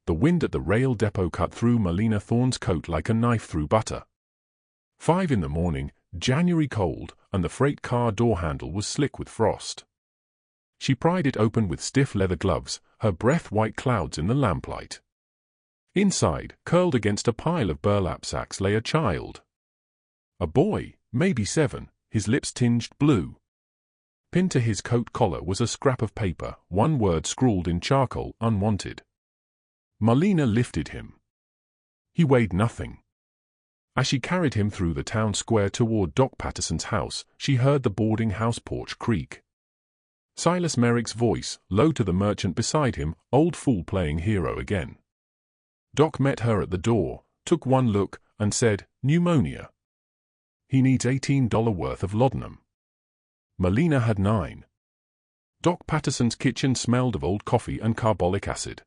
The wind at the rail depot cut through Melina Thorne's coat like a knife through butter. 5 in the morning, January cold, and the freight car door handle was slick with frost. She pried it open with stiff leather gloves, her breath white clouds in the lamplight. Inside, curled against a pile of burlap sacks, lay a child. A boy, maybe 7, his lips tinged blue. Pinned to his coat collar was a scrap of paper, one word scrawled in charcoal: unwanted. Melina lifted him. He weighed nothing. As she carried him through the town square toward Doc Patterson's house, she heard the boarding house porch creak. Silas Merrick's voice, low to the merchant beside him, old fool playing hero again. Doc met her at the door, took one look, and said, pneumonia. He needs $18 worth of laudanum. Melina had 9. Doc Patterson's kitchen smelled of old coffee and carbolic acid.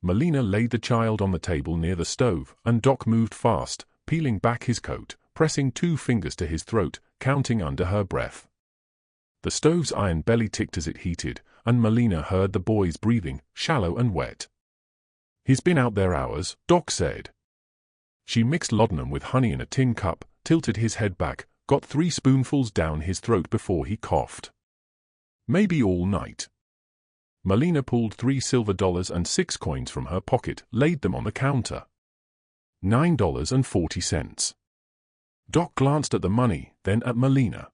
Melina laid the child on the table near the stove, and Doc moved fast, peeling back his coat, pressing 2 fingers to his throat, counting under her breath. The stove's iron belly ticked as it heated, and Melina heard the boy's breathing, shallow and wet. He's been out there hours, Doc said. She mixed laudanum with honey in a tin cup, tilted his head back, got 3 spoonfuls down his throat before he coughed. Maybe all night. Melina pulled 3 silver dollars and 6 coins from her pocket, laid them on the counter. $9.40. Doc glanced at the money, then at Melina.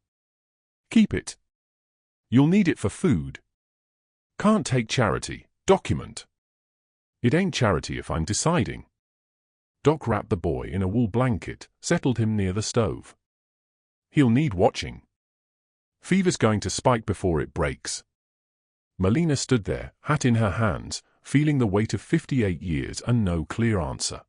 Keep it. You'll need it for food. Can't take charity. Document. It ain't charity if I'm deciding. Doc wrapped the boy in a wool blanket, settled him near the stove. He'll need watching. Fever's going to spike before it breaks. Melina stood there, hat in her hands, feeling the weight of 58 years and no clear answer.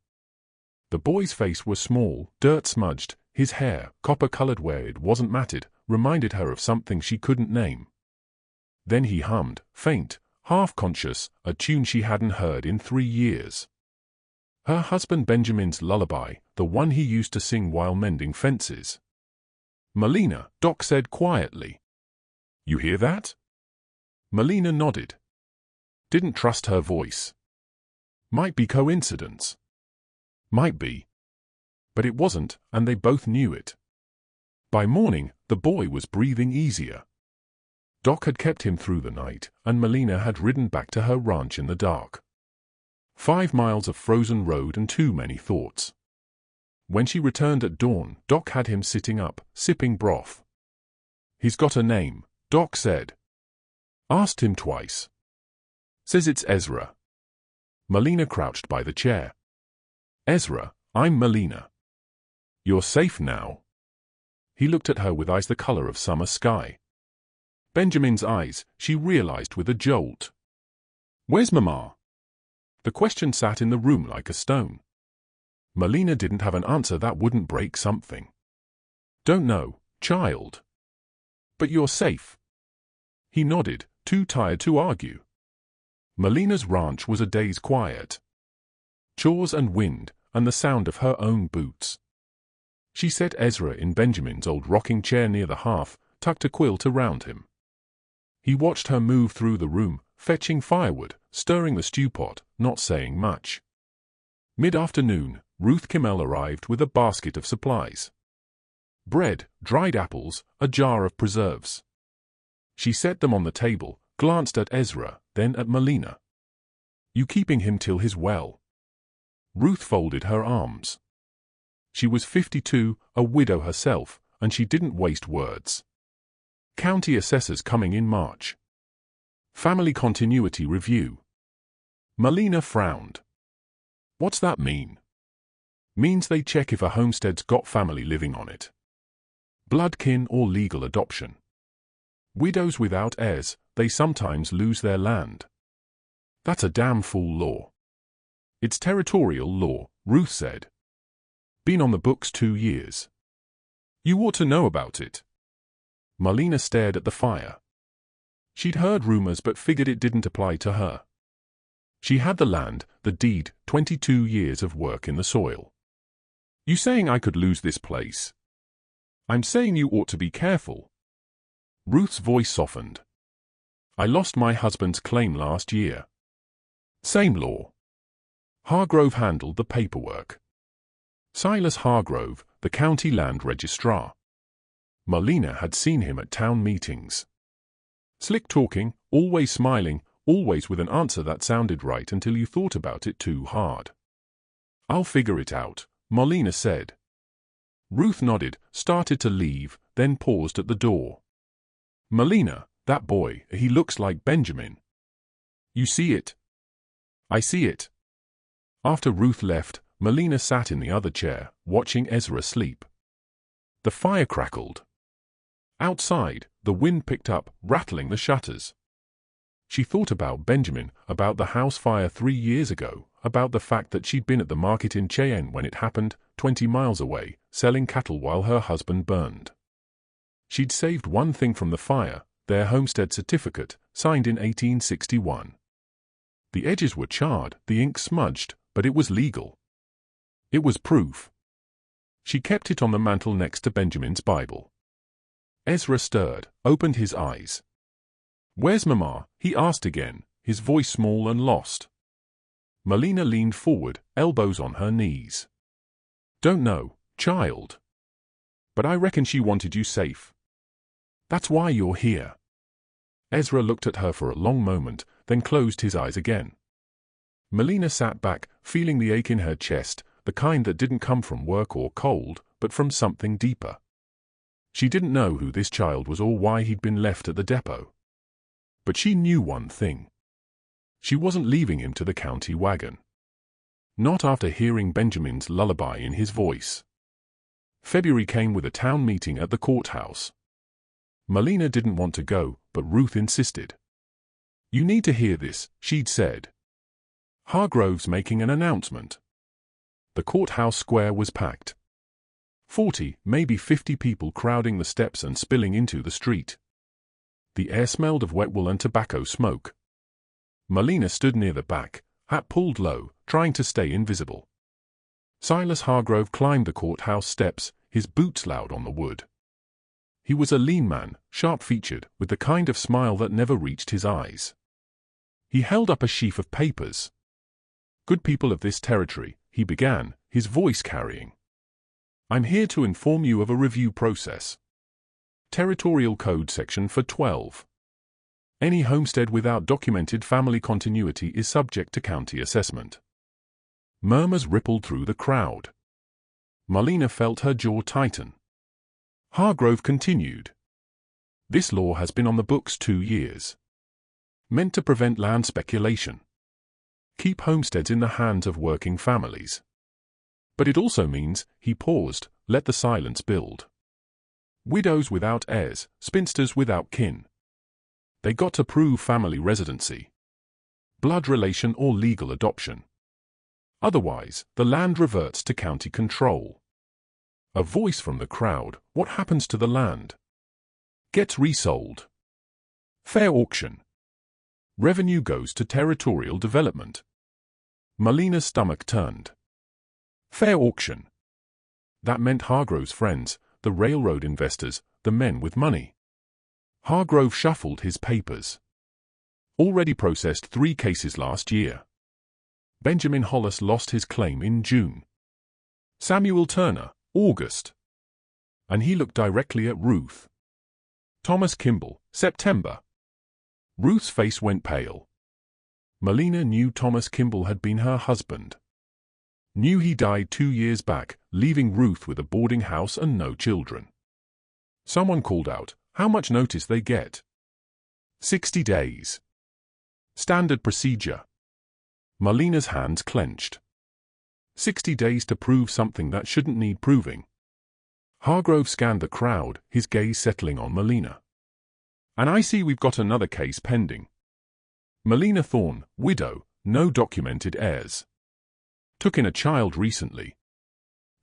The boy's face was small, dirt-smudged, his hair, copper-colored where it wasn't matted, reminded her of something she couldn't name. Then he hummed, faint, half-conscious, a tune she hadn't heard in 3 years. Her husband Benjamin's lullaby, the one he used to sing while mending fences. Melina, Doc said quietly. You hear that? Melina nodded. Didn't trust her voice. Might be coincidence. Might be. But it wasn't, and they both knew it. By morning, the boy was breathing easier. Doc had kept him through the night, and Melina had ridden back to her ranch in the dark. 5 miles of frozen road and too many thoughts. When she returned at dawn, Doc had him sitting up, sipping broth. He's got a name, Doc said. Asked him twice. Says it's Ezra. Melina crouched by the chair. Ezra, I'm Melina. You're safe now. He looked at her with eyes the color of summer sky. Benjamin's eyes, she realized with a jolt. Where's Mama? The question sat in the room like a stone. Melina didn't have an answer that wouldn't break something. Don't know, child. But you're safe. He nodded, too tired to argue. Melina's ranch was a day's quiet. Chores and wind, and the sound of her own boots. She set Ezra in Benjamin's old rocking chair near the hearth, tucked a quilt around him. He watched her move through the room, fetching firewood, stirring the stew pot, not saying much. Mid-afternoon, Ruth Kimmel arrived with a basket of supplies. Bread, dried apples, a jar of preserves. She set them on the table, glanced at Ezra, then at Melina. You keeping him till he's well? Ruth folded her arms. She was 52, a widow herself, and she didn't waste words. County assessors coming in March. Family continuity review. Melina frowned. What's that mean? Means they check if a homestead's got family living on it. Blood kin or legal adoption. Widows without heirs, they sometimes lose their land. That's a damn fool law. It's territorial law, Ruth said. Been on the books 2 years. You ought to know about it. Melina stared at the fire. She'd heard rumors but figured it didn't apply to her. She had the land, the deed, 22 years of work in the soil. You saying I could lose this place? I'm saying you ought to be careful. Ruth's voice softened. I lost my husband's claim last year. Same law. Hargrove handled the paperwork. Silas Hargrove, the county land registrar. Melina had seen him at town meetings. Slick talking, always smiling, always with an answer that sounded right until you thought about it too hard. "I'll figure it out," Melina said. Ruth nodded, started to leave, then paused at the door. "Melina, that boy, he looks like Benjamin." "You see it?" "I see it." After Ruth left, Melina sat in the other chair, watching Ezra sleep. The fire crackled. Outside, the wind picked up, rattling the shutters. She thought about Benjamin, about the house fire 3 years ago, about the fact that she'd been at the market in Cheyenne when it happened, 20 miles away, selling cattle while her husband burned. She'd saved one thing from the fire, their homestead certificate, signed in 1861. The edges were charred, the ink smudged, but it was legal. It was proof. She kept it on the mantel next to Benjamin's Bible. Ezra stirred, opened his eyes. "Where's Mama?" he asked again, his voice small and lost. Melina leaned forward, elbows on her knees. "Don't know, child. But I reckon she wanted you safe. That's why you're here." Ezra looked at her for a long moment, then closed his eyes again. Melina sat back, feeling the ache in her chest, the kind that didn't come from work or cold, but from something deeper. She didn't know who this child was or why he'd been left at the depot. But she knew one thing. She wasn't leaving him to the county wagon. Not after hearing Benjamin's lullaby in his voice. February came with a town meeting at the courthouse. Melina didn't want to go, but Ruth insisted. "You need to hear this," she'd said. "Hargrove's making an announcement." The courthouse square was packed. 40, maybe 50 people crowding the steps and spilling into the street. The air smelled of wet wool and tobacco smoke. Melina stood near the back, hat pulled low, trying to stay invisible. Silas Hargrove climbed the courthouse steps, his boots loud on the wood. He was a lean man, sharp-featured, with the kind of smile that never reached his eyes. He held up a sheaf of papers. "Good people of this territory," he began, his voice carrying. "I'm here to inform you of a review process. Territorial Code Section 412. Any homestead without documented family continuity is subject to county assessment." Murmurs rippled through the crowd. Melina felt her jaw tighten. Hargrove continued. "This law has been on the books 2 years. Meant to prevent land speculation. Keep homesteads in the hands of working families. But it also means," he paused, "let the silence build. Widows without heirs, spinsters without kin. They got to prove family residency. Blood relation or legal adoption. Otherwise, the land reverts to county control." A voice from the crowd: "What happens to the land?" "Gets resold. Fair auction. Revenue goes to territorial development." Melina's stomach turned. Fair auction. That meant Hargrove's friends, the railroad investors, the men with money. Hargrove shuffled his papers. Already processed 3 cases last year. Benjamin Hollis lost his claim in June. Samuel Turner, August. And he looked directly at Ruth. Thomas Kimball, September. Ruth's face went pale. Melina knew Thomas Kimball had been her husband. Knew he died 2 years back, leaving Ruth with a boarding house and no children. Someone called out, "How much notice they get?" 60 days. Standard procedure. Melina's hands clenched. 60 days to prove something that shouldn't need proving. Hargrove scanned the crowd, his gaze settling on Melina. "And I see we've got another case pending. Melina Thorne, widow, no documented heirs. Took in a child recently.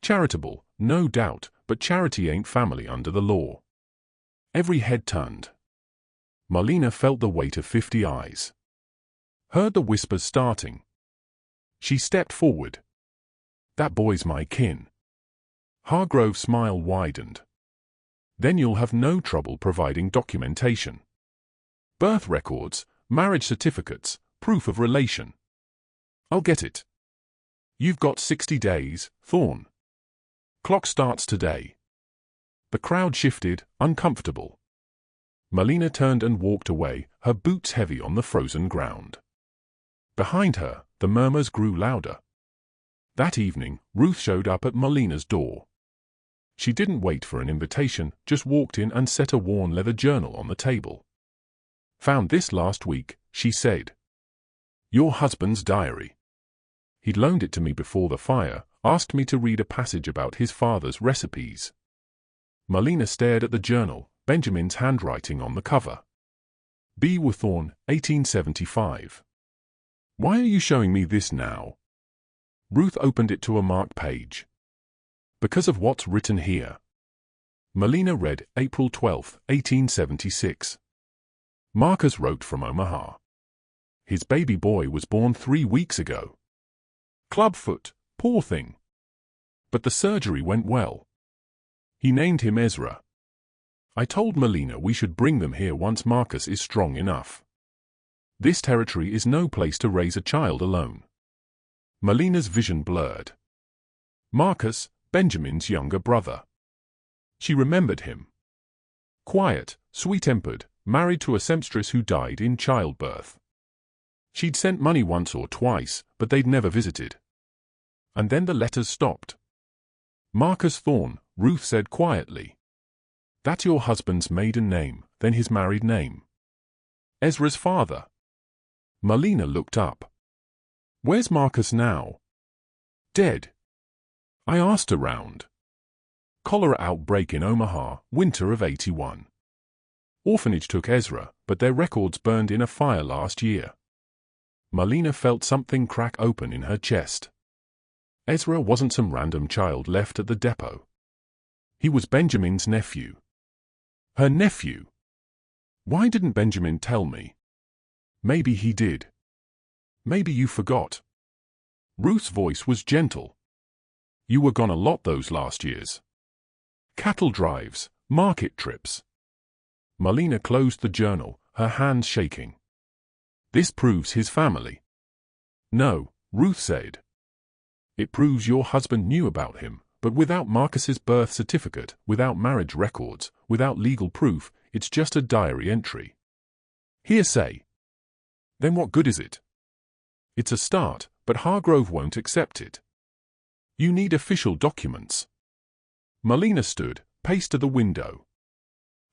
Charitable, no doubt, but charity ain't family under the law." Every head turned. Melina felt the weight of 50 eyes. Heard the whispers starting. She stepped forward. "That boy's my kin." Hargrove's smile widened. "Then you'll have no trouble providing documentation. Birth records, marriage certificates, proof of relation. I'll get it." You've got 60 days, Thorn. Clock starts today. The crowd shifted, uncomfortable. Melina turned and walked away, her boots heavy on the frozen ground. Behind her, the murmurs grew louder. That evening, Ruth showed up at Melina's door. She didn't wait for an invitation, just walked in and set a worn leather journal on the table. Found this last week, she said. Your husband's diary. He'd loaned it to me before the fire, asked me to read a passage about his father's recipes. Melina stared at the journal, Benjamin's handwriting on the cover. B. Thorn, 1875. Why are you showing me this now? Ruth opened it to a marked page. Because of what's written here. Melina read, April 12, 1876. Marcus wrote from Omaha. His baby boy was born 3 weeks ago. Clubfoot, poor thing. But the surgery went well. He named him Ezra. I told Melina we should bring them here once Marcus is strong enough. This territory is no place to raise a child alone. Melina's vision blurred. Marcus, Benjamin's younger brother. She remembered him. Quiet, sweet-tempered, married to a seamstress who died in childbirth. She'd sent money once or twice, but they'd never visited. And then the letters stopped. Marcus Thorn, Ruth said quietly. That's your husband's maiden name, then his married name. Ezra's father. Melina looked up. Where's Marcus now? Dead. I asked around. Cholera outbreak in Omaha, winter of '81. Orphanage took Ezra, but their records burned in a fire last year. Melina felt something crack open in her chest. Ezra wasn't some random child left at the depot. He was Benjamin's nephew. Her nephew. Why didn't Benjamin tell me? Maybe he did. Maybe you forgot. Ruth's voice was gentle. You were gone a lot those last years. Cattle drives, market trips. Melina closed the journal, her hands shaking. This proves his family. No, Ruth said. It proves your husband knew about him, but without Marcus's birth certificate, without marriage records, without legal proof, it's just a diary entry. Hearsay. Then what good is it? It's a start, but Hargrove won't accept it. You need official documents. Melina stood, paced to the window.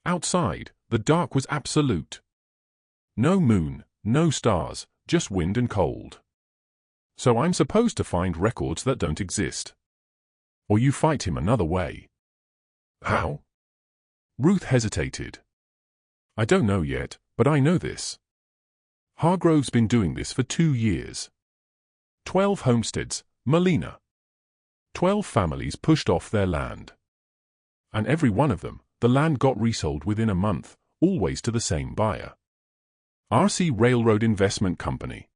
Outside, the dark was absolute. No moon, no stars, just wind and cold. So I'm supposed to find records that don't exist. Or you fight him another way. How? Ruth hesitated. I don't know yet, but I know this. Hargrove's been doing this for 2 years. 12 homesteads, Melina. 12 families pushed off their land. And every one of them, the land got resold within a month, always to the same buyer. RC Railroad Investment Company.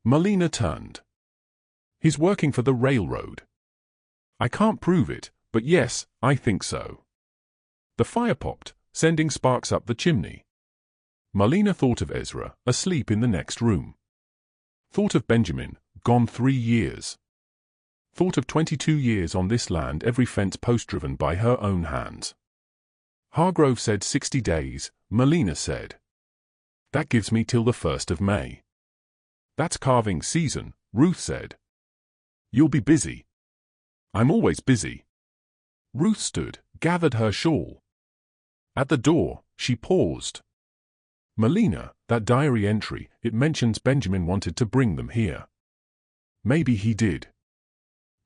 Melina turned. He's working for the railroad. I can't prove it, but yes, I think so. The fire popped, sending sparks up the chimney. Melina thought of Ezra, asleep in the next room. Thought of Benjamin, gone 3 years. Thought of 22 years on this land, every fence post driven by her own hands. Hargrove said 60 days, Melina said. That gives me till the 1st of May. That's carving season, Ruth said. You'll be busy. I'm always busy. Ruth stood, gathered her shawl. At the door, she paused. Melina, that diary entry, it mentions Benjamin wanted to bring them here. Maybe he did.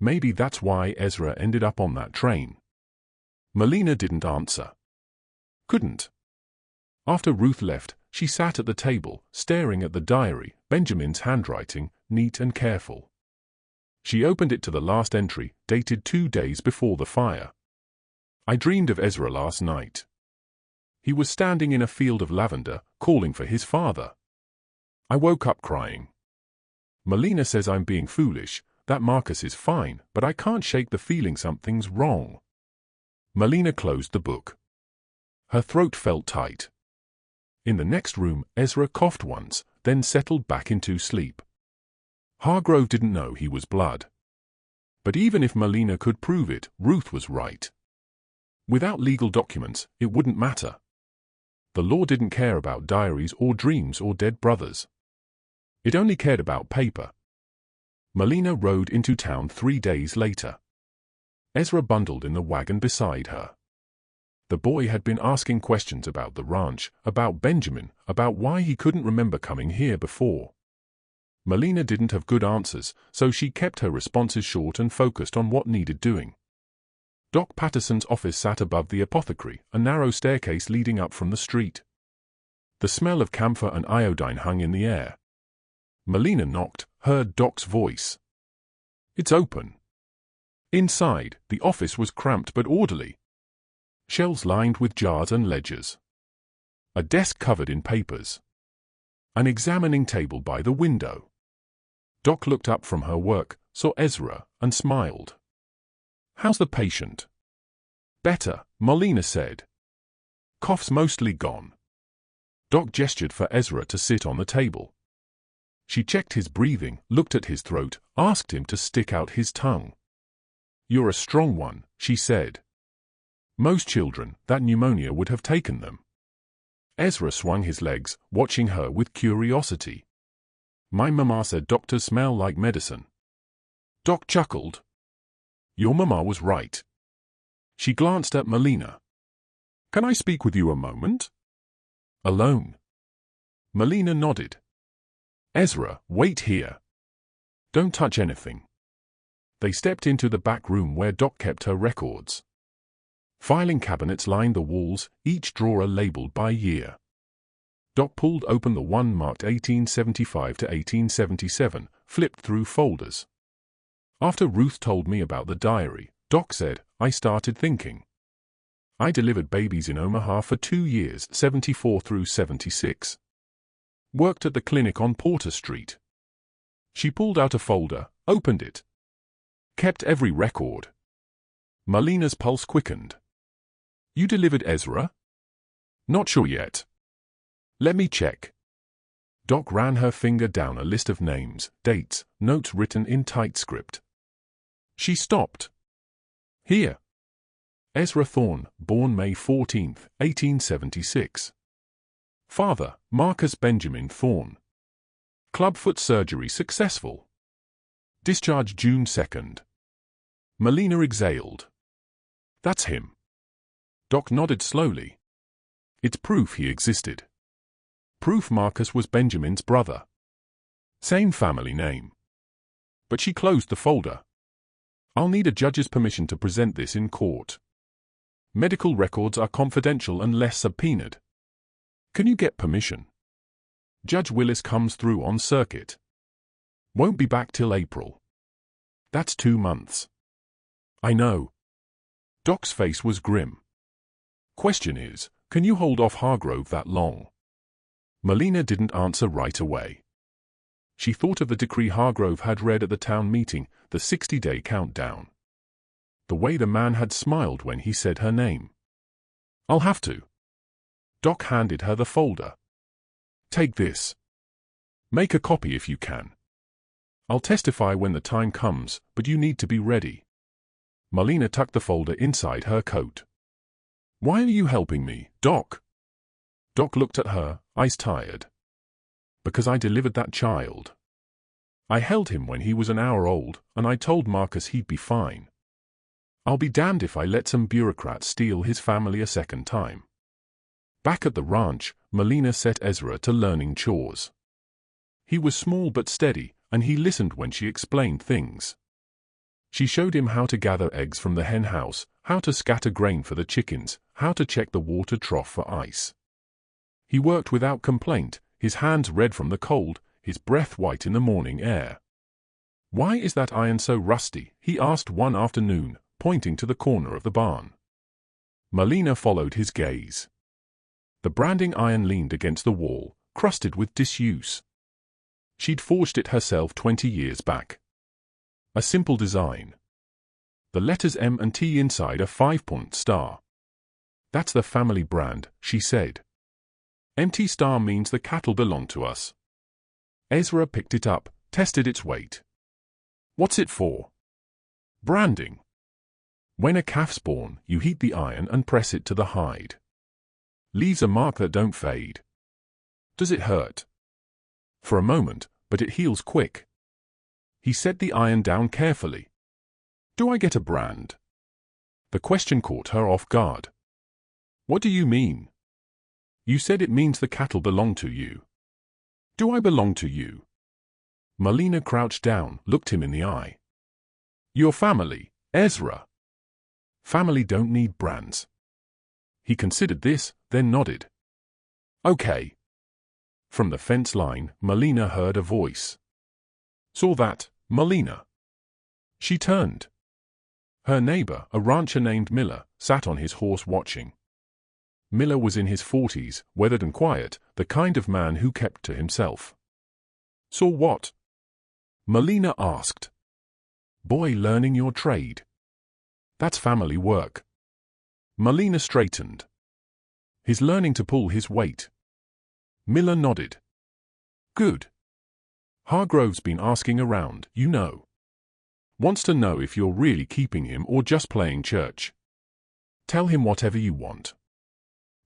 Maybe that's why Ezra ended up on that train. Melina didn't answer. Couldn't. After Ruth left, she sat at the table, staring at the diary, Benjamin's handwriting, neat and careful. She opened it to the last entry, dated 2 days before the fire. I dreamed of Ezra last night. He was standing in a field of lavender, calling for his father. I woke up crying. Melina says I'm being foolish, that Marcus is fine, but I can't shake the feeling something's wrong. Melina closed the book. Her throat felt tight. In the next room, Ezra coughed once, then settled back into sleep. Hargrove didn't know he was blood. But even if Melina could prove it, Ruth was right. Without legal documents, it wouldn't matter. The law didn't care about diaries or dreams or dead brothers. It only cared about paper. Melina rode into town 3 days later. Ezra bundled in the wagon beside her. The boy had been asking questions about the ranch, about Benjamin, about why he couldn't remember coming here before. Melina didn't have good answers, so she kept her responses short and focused on what needed doing. Doc Patterson's office sat above the apothecary, a narrow staircase leading up from the street. The smell of camphor and iodine hung in the air. Melina knocked, heard Doc's voice. "It's open." Inside, the office was cramped but orderly. Shelves lined with jars and ledgers. A desk covered in papers. An examining table by the window. Doc looked up from her work, saw Ezra, and smiled. "How's the patient?" "Better," Melina said. "Cough's mostly gone." Doc gestured for Ezra to sit on the table. She checked his breathing, looked at his throat, asked him to stick out his tongue. "You're a strong one," she said. "Most children, that pneumonia would have taken them." Ezra swung his legs, watching her with curiosity. "My mama said doctors smell like medicine." Doc chuckled. "Your mama was right." She glanced at Melina. "Can I speak with you a moment?" "Alone?" Melina nodded. "Ezra, wait here. Don't touch anything." They stepped into the back room where Doc kept her records. Filing cabinets lined the walls, each drawer labeled by year. Doc pulled open the one marked 1875 to 1877, flipped through folders. "After Ruth told me about the diary," Doc said, "I started thinking. I delivered babies in Omaha for 2 years, 74 through 76. Worked at the clinic on Porter Street." She pulled out a folder, opened it. Kept every record. Melina's pulse quickened. "You delivered Ezra?" "Not sure yet. Let me check." Doc ran her finger down a list of names, dates, notes written in tight script. She stopped. "Here. Ezra Thorne, born May 14, 1876. Father, Marcus Benjamin Thorne. Clubfoot surgery successful. Discharged June 2nd. Melina exhaled. "That's him." Doc nodded slowly. "It's proof he existed. Proof Marcus was Benjamin's brother. Same family name." But she closed the folder. "I'll need a judge's permission to present this in court. Medical records are confidential unless subpoenaed. Can you get permission? Judge Willis comes through on circuit. Won't be back till April. That's 2 months." "I know." Doc's face was grim. "Question is, can you hold off Hargrove that long?" Melina didn't answer right away. She thought of the decree Hargrove had read at the town meeting, the 60-day countdown. The way the man had smiled when he said her name. "I'll have to." Doc handed her the folder. "Take this. Make a copy if you can. I'll testify when the time comes, but you need to be ready." Melina tucked the folder inside her coat. "Why are you helping me, Doc?" Doc looked at her, eyes tired. "Because I delivered that child. I held him when he was an hour old, and I told Marcus he'd be fine. I'll be damned if I let some bureaucrat steal his family a second time." Back at the ranch, Melina set Ezra to learning chores. He was small but steady, and he listened when she explained things. She showed him how to gather eggs from the hen house, how to scatter grain for the chickens, how to check the water trough for ice. He worked without complaint, his hands red from the cold, his breath white in the morning air. "Why is that iron so rusty?" he asked one afternoon, pointing to the corner of the barn. Melina followed his gaze. The branding iron leaned against the wall, crusted with disuse. She'd forged it herself 20 years back. A simple design. The letters M and T inside a 5-point star. "That's the family brand," she said. "MT star means the cattle belong to us." Ezra picked it up, tested its weight. "What's it for?" Branding. When a calf's born, you heat the iron and press it to the hide. Leaves a mark that don't fade. Does it hurt? For a moment, but it heals quick. He set the iron down carefully. Do I get a brand? The question caught her off guard. What do you mean? You said it means the cattle belong to you. Do I belong to you? Melina crouched down, looked him in the eye. Your family, Ezra. Family don't need brands. He considered this, then nodded. Okay. From the fence line, Melina heard a voice. Saw that, Melina. She turned. Her neighbor, a rancher named Miller, sat on his horse watching. Miller was in his 40s, weathered and quiet, the kind of man who kept to himself. Saw what? Melina asked. Boy learning your trade. That's family work. Melina straightened. He's learning to pull his weight. Miller nodded. Good. Hargrove's been asking around, you know. Wants to know if you're really keeping him or just playing church. Tell him whatever you want.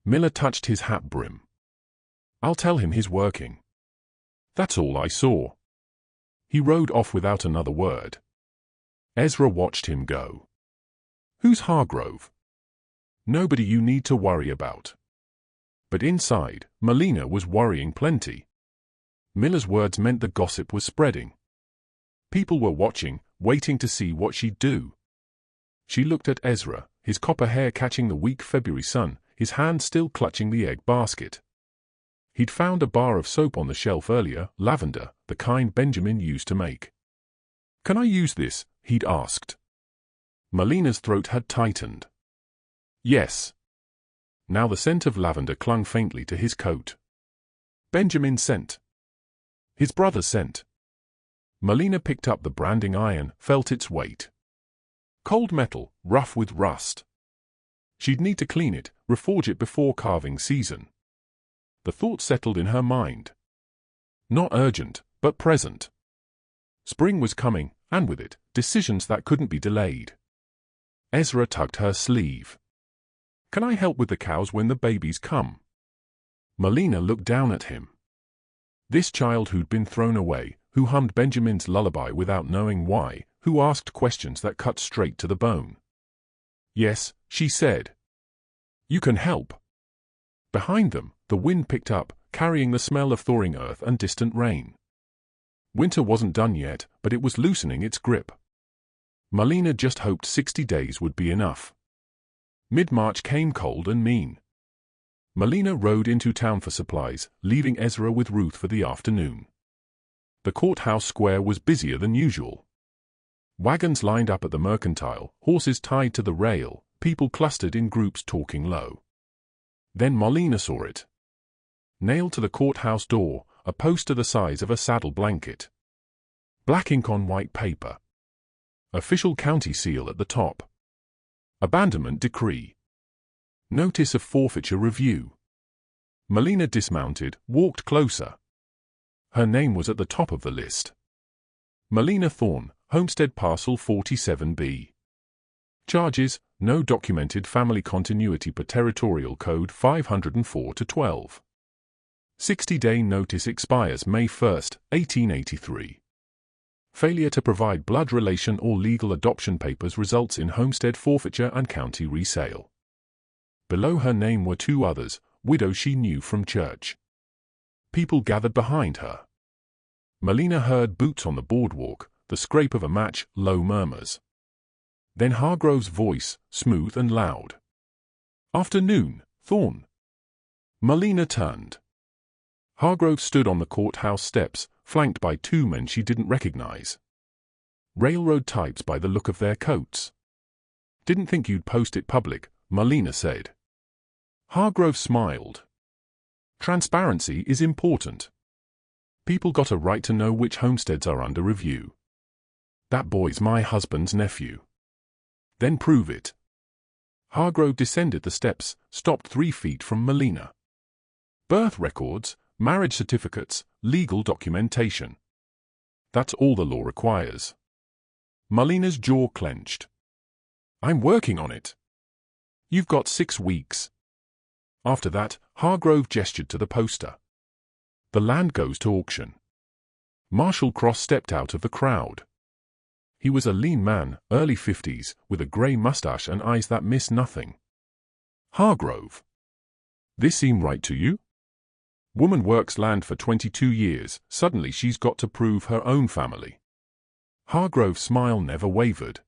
Miller touched his hat brim. I'll tell him he's working. That's all I saw. He rode off without another word. Ezra watched him go. Who's Hargrove? Nobody you need to worry about. But inside, Melina was worrying plenty. Miller's words meant the gossip was spreading. People were watching, waiting to see what she'd do. She looked at Ezra, his copper hair catching the weak February sun, his hand still clutching the egg basket. He'd found a bar of soap on the shelf earlier, lavender, the kind Benjamin used to make. Can I use this? He'd asked. Melina's throat had tightened. Yes. Now the scent of lavender clung faintly to his coat. Benjamin's scent. His brother's scent. Melina picked up the branding iron, felt its weight. Cold metal, rough with rust. She'd need to clean it, reforge it before carving season. The thought settled in her mind. Not urgent, but present. Spring was coming, and with it, decisions that couldn't be delayed. Ezra tugged her sleeve. Can I help with the cows when the babies come? Melina looked down at him. This child who'd been thrown away, who hummed Benjamin's lullaby without knowing why, who asked questions that cut straight to the bone. Yes, she said. You can help. Behind them, the wind picked up, carrying the smell of thawing earth and distant rain. Winter wasn't done yet, but it was loosening its grip. Melina just hoped 60 days would be enough. Mid-March came cold and mean. Melina rode into town for supplies, leaving Ezra with Ruth for the afternoon. The courthouse square was busier than usual. Wagons lined up at the mercantile, horses tied to the rail, people clustered in groups talking low. Then Melina saw it. Nailed to the courthouse door, a poster the size of a saddle blanket. Black ink on white paper. Official county seal at the top. Abandonment decree. Notice of forfeiture review. Melina dismounted, walked closer. Her name was at the top of the list. Melina Thorne, Homestead Parcel 47B. Charges, no documented family continuity per Territorial Code 504-12. 60-day notice expires May 1, 1883. Failure to provide blood relation or legal adoption papers results in homestead forfeiture and county resale. Below her name were two others, widows she knew from church. People gathered behind her. Melina heard boots on the boardwalk, the scrape of a match, low murmurs. Then Hargrove's voice, smooth and loud. Afternoon, Thorne. Melina turned. Hargrove stood on the courthouse steps, flanked by two men she didn't recognize. Railroad types by the look of their coats. Didn't think you'd post it public, Melina said. Hargrove smiled. Transparency is important. People got a right to know which homesteads are under review. That boy's my husband's nephew. Then prove it. Hargrove descended the steps, stopped 3 feet from Melina. Birth records, marriage certificates, legal documentation. That's all the law requires. Melina's jaw clenched. I'm working on it. You've got 6 weeks. After that, Hargrove gestured to the poster. The land goes to auction. Marshall Cross stepped out of the crowd. He was a lean man, early 50s, with a grey mustache and eyes that missed nothing. Hargrove. This seem right to you? Woman works land for 22 years, suddenly she's got to prove her own family. Hargrove's smile never wavered.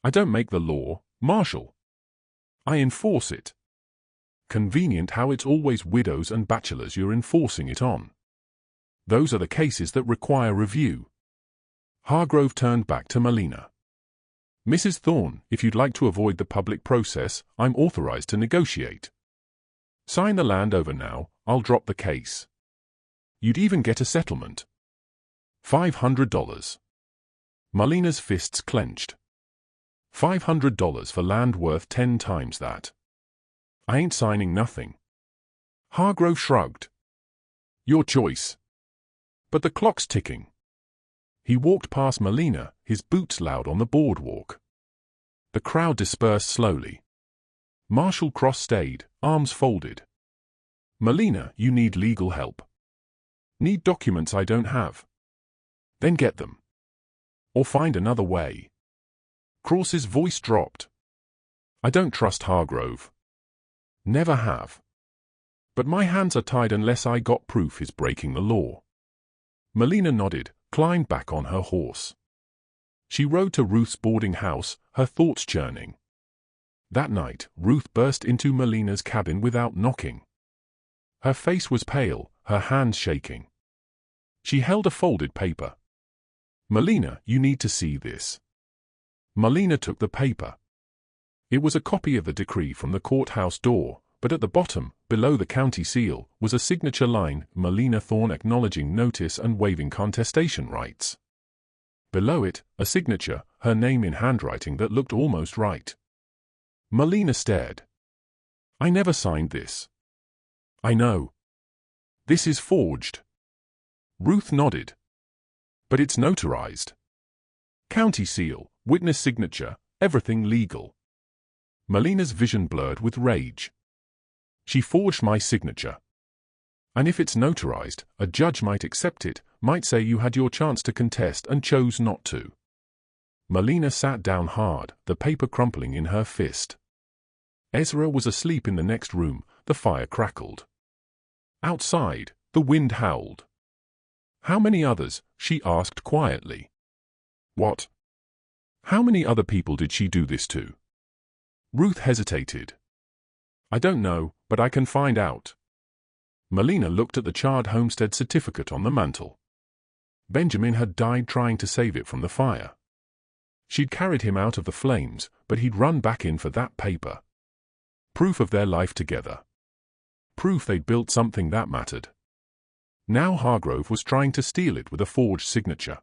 I don't make the law, Marshall. I enforce it. Convenient how it's always widows and bachelors you're enforcing it on. Those are the cases that require review. Hargrove turned back to Melina. Mrs. Thorne, if you'd like to avoid the public process, I'm authorized to negotiate. Sign the land over now, I'll drop the case. You'd even get a settlement. $500. Melina's fists clenched. $500 for land worth 10 times that. I ain't signing nothing. Hargrove shrugged. Your choice. But the clock's ticking. He walked past Melina, his boots loud on the boardwalk. The crowd dispersed slowly. Marshall Cross stayed, arms folded. Melina, you need legal help. Need documents I don't have. Then get them. Or find another way. Cross's voice dropped. I don't trust Hargrove. Never have. But my hands are tied unless I got proof he's breaking the law. Melina nodded, climbed back on her horse. She rode to Ruth's boarding house, her thoughts churning. That night, Ruth burst into Melina's cabin without knocking. Her face was pale, her hands shaking. She held a folded paper. Melina, you need to see this. Melina took the paper. It was a copy of the decree from the courthouse door, but at the bottom, below the county seal, was a signature line, Melina Thorne acknowledging notice and waiving contestation rights. Below it, a signature, her name in handwriting that looked almost right. Melina stared. I never signed this. I know. This is forged. Ruth nodded. But it's notarized. County seal, witness signature, everything legal. Melina's vision blurred with rage. She forged my signature. And if it's notarized, a judge might accept it, might say you had your chance to contest and chose not to. Melina sat down hard, the paper crumpling in her fist. Ezra was asleep in the next room, the fire crackled. Outside, the wind howled. How many others? She asked quietly. What? How many other people did she do this to? Ruth hesitated. I don't know, but I can find out. Melina looked at the charred homestead certificate on the mantel. Benjamin had died trying to save it from the fire. She'd carried him out of the flames, but he'd run back in for that paper. Proof of their life together. Proof they'd built something that mattered. Now Hargrove was trying to steal it with a forged signature.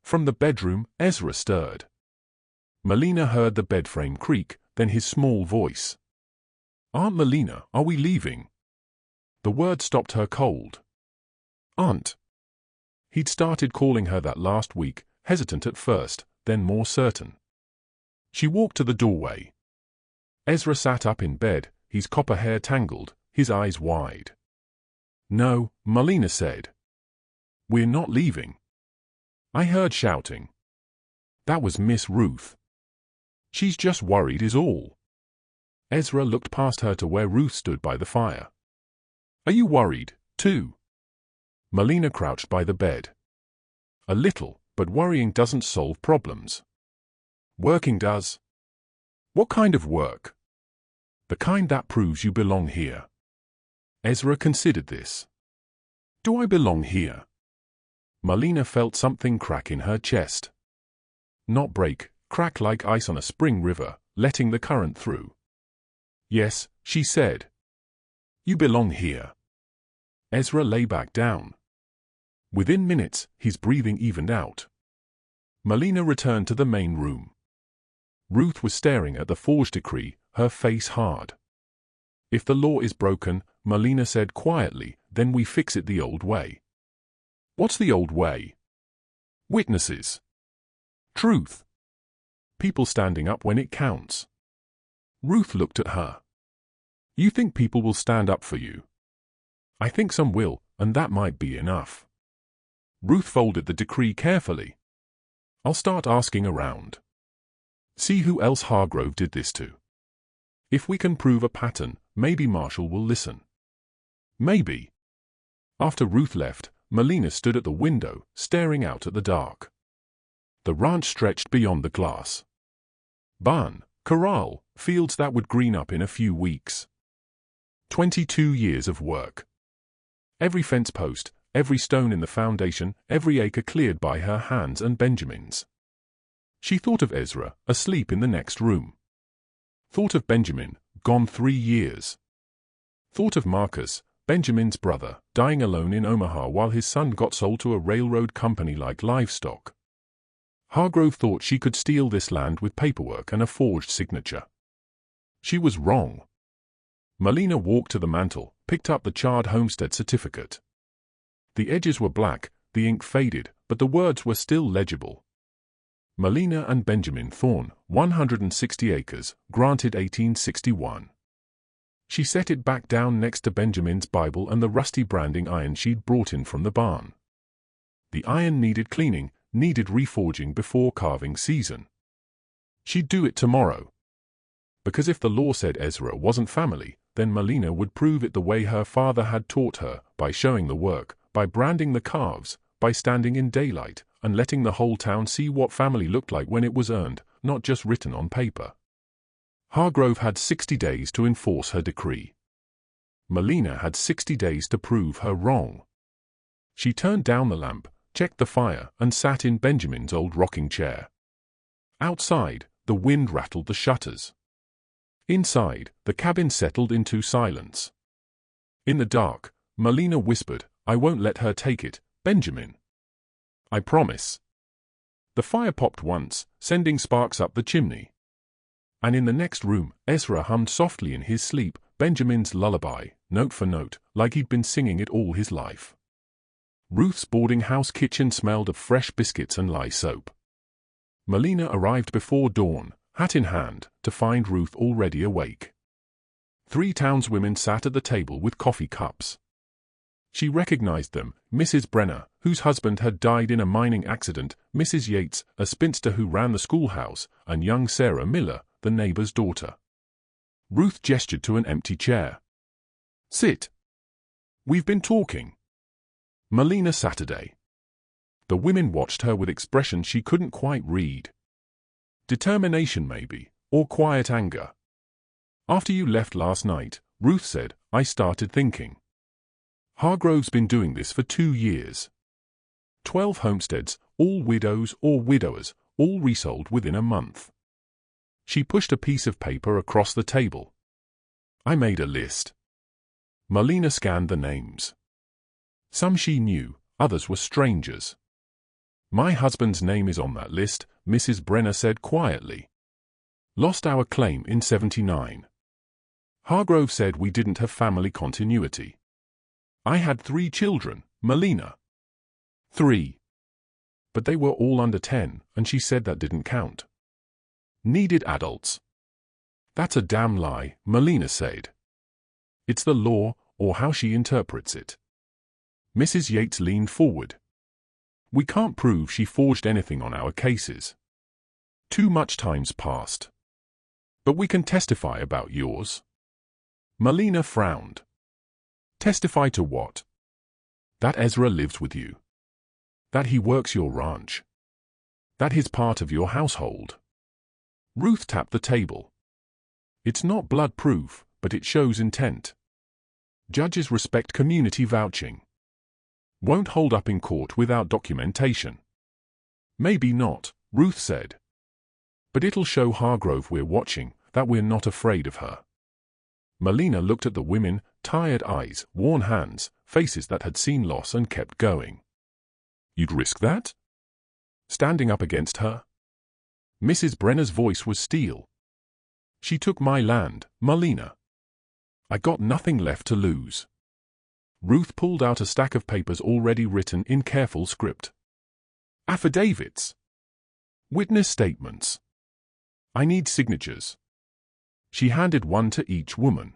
From the bedroom, Ezra stirred. Melina heard the bed frame creak, then his small voice. Aunt Melina, are we leaving? The word stopped her cold. Aunt. He'd started calling her that last week, hesitant at first, then more certain. She walked to the doorway. Ezra sat up in bed, his copper hair tangled, his eyes wide. No, Melina said. We're not leaving. I heard shouting. That was Miss Ruth. She's just worried is all. Ezra looked past her to where Ruth stood by the fire. Are you worried, too? Melina crouched by the bed. A little, but worrying doesn't solve problems. Working does. What kind of work? The kind that proves you belong here. Ezra considered this. Do I belong here? Melina felt something crack in her chest. Not break, crack like ice on a spring river, letting the current through. Yes, she said. You belong here. Ezra lay back down. Within minutes, his breathing evened out. Melina returned to the main room. Ruth was staring at the forged decree, her face hard. If the law is broken, Melina said quietly, then we fix it the old way. What's the old way? Witnesses. Truth. People standing up when it counts. Ruth looked at her. You think people will stand up for you? I think some will, and that might be enough. Ruth folded the decree carefully. I'll start asking around. See who else Hargrove did this to. If we can prove a pattern, maybe Marshall will listen. Maybe. After Ruth left, Melina stood at the window, staring out at the dark. The ranch stretched beyond the glass. Barn, corral, fields that would green up in a few weeks. 22 years of work. Every fence post, every stone in the foundation, every acre cleared by her hands and Benjamin's. She thought of Ezra, asleep in the next room. Thought of Benjamin, gone 3 years. Thought of Marcus, Benjamin's brother, dying alone in Omaha while his son got sold to a railroad company like livestock. Hargrove thought she could steal this land with paperwork and a forged signature. She was wrong. Melina walked to the mantel, picked up the charred homestead certificate. The edges were black, the ink faded, but the words were still legible. Melina and Benjamin Thorne, 160 acres, granted 1861. She set it back down next to Benjamin's Bible and the rusty branding iron she'd brought in from the barn. The iron needed cleaning, needed reforging before carving season. She'd do it tomorrow. Because if the law said Ezra wasn't family, then Melina would prove it the way her father had taught her, by showing the work, by branding the calves, by standing in daylight, and letting the whole town see what family looked like when it was earned, not just written on paper. Hargrove had 60 days to enforce her decree. Melina had 60 days to prove her wrong. She turned down the lamp, checked the fire, and sat in Benjamin's old rocking chair. Outside, the wind rattled the shutters. Inside, the cabin settled into silence. In the dark, Melina whispered, I won't let her take it, Benjamin. I promise. The fire popped once, sending sparks up the chimney. And in the next room, Ezra hummed softly in his sleep, Benjamin's lullaby, note for note, like he'd been singing it all his life. Ruth's boarding house kitchen smelled of fresh biscuits and lye soap. Melina arrived before dawn, hat in hand, to find Ruth already awake. 3 townswomen sat at the table with coffee cups. She recognized them, Mrs. Brenner, whose husband had died in a mining accident, Mrs. Yates, a spinster who ran the schoolhouse, and young Sarah Miller, the neighbor's daughter. Ruth gestured to an empty chair. Sit. We've been talking. Melina Saturday. The women watched her with expressions she couldn't quite read. Determination maybe, or quiet anger. After you left last night, Ruth said, I started thinking. Hargrove's been doing this for 2 years. 12 homesteads, all widows or widowers, all resold within a month. She pushed a piece of paper across the table. I made a list. Melina scanned the names. Some she knew, others were strangers. My husband's name is on that list, Mrs. Brenner said quietly. Lost our claim in '79. Hargrove said we didn't have family continuity. I had 3 children, Melina. 3. But they were all under 10, and she said that didn't count. Needed adults. That's a damn lie, Melina said. It's the law, or how she interprets it. Mrs. Yates leaned forward. We can't prove she forged anything on our cases. Too much time's passed. But we can testify about yours. Melina frowned. Testify to what? That Ezra lives with you. That he works your ranch. That he's part of your household. Ruth tapped the table. It's not blood proof, but it shows intent. Judges respect community vouching. Won't hold up in court without documentation. Maybe not, Ruth said. But it'll show Hargrove we're watching, that we're not afraid of her. Melina looked at the women, tired eyes, worn hands, faces that had seen loss and kept going. You'd risk that? Standing up against her? Mrs. Brenner's voice was steel. She took my land, Melina. I got nothing left to lose. Ruth pulled out a stack of papers already written in careful script. Affidavits. Witness statements. I need signatures. She handed one to each woman.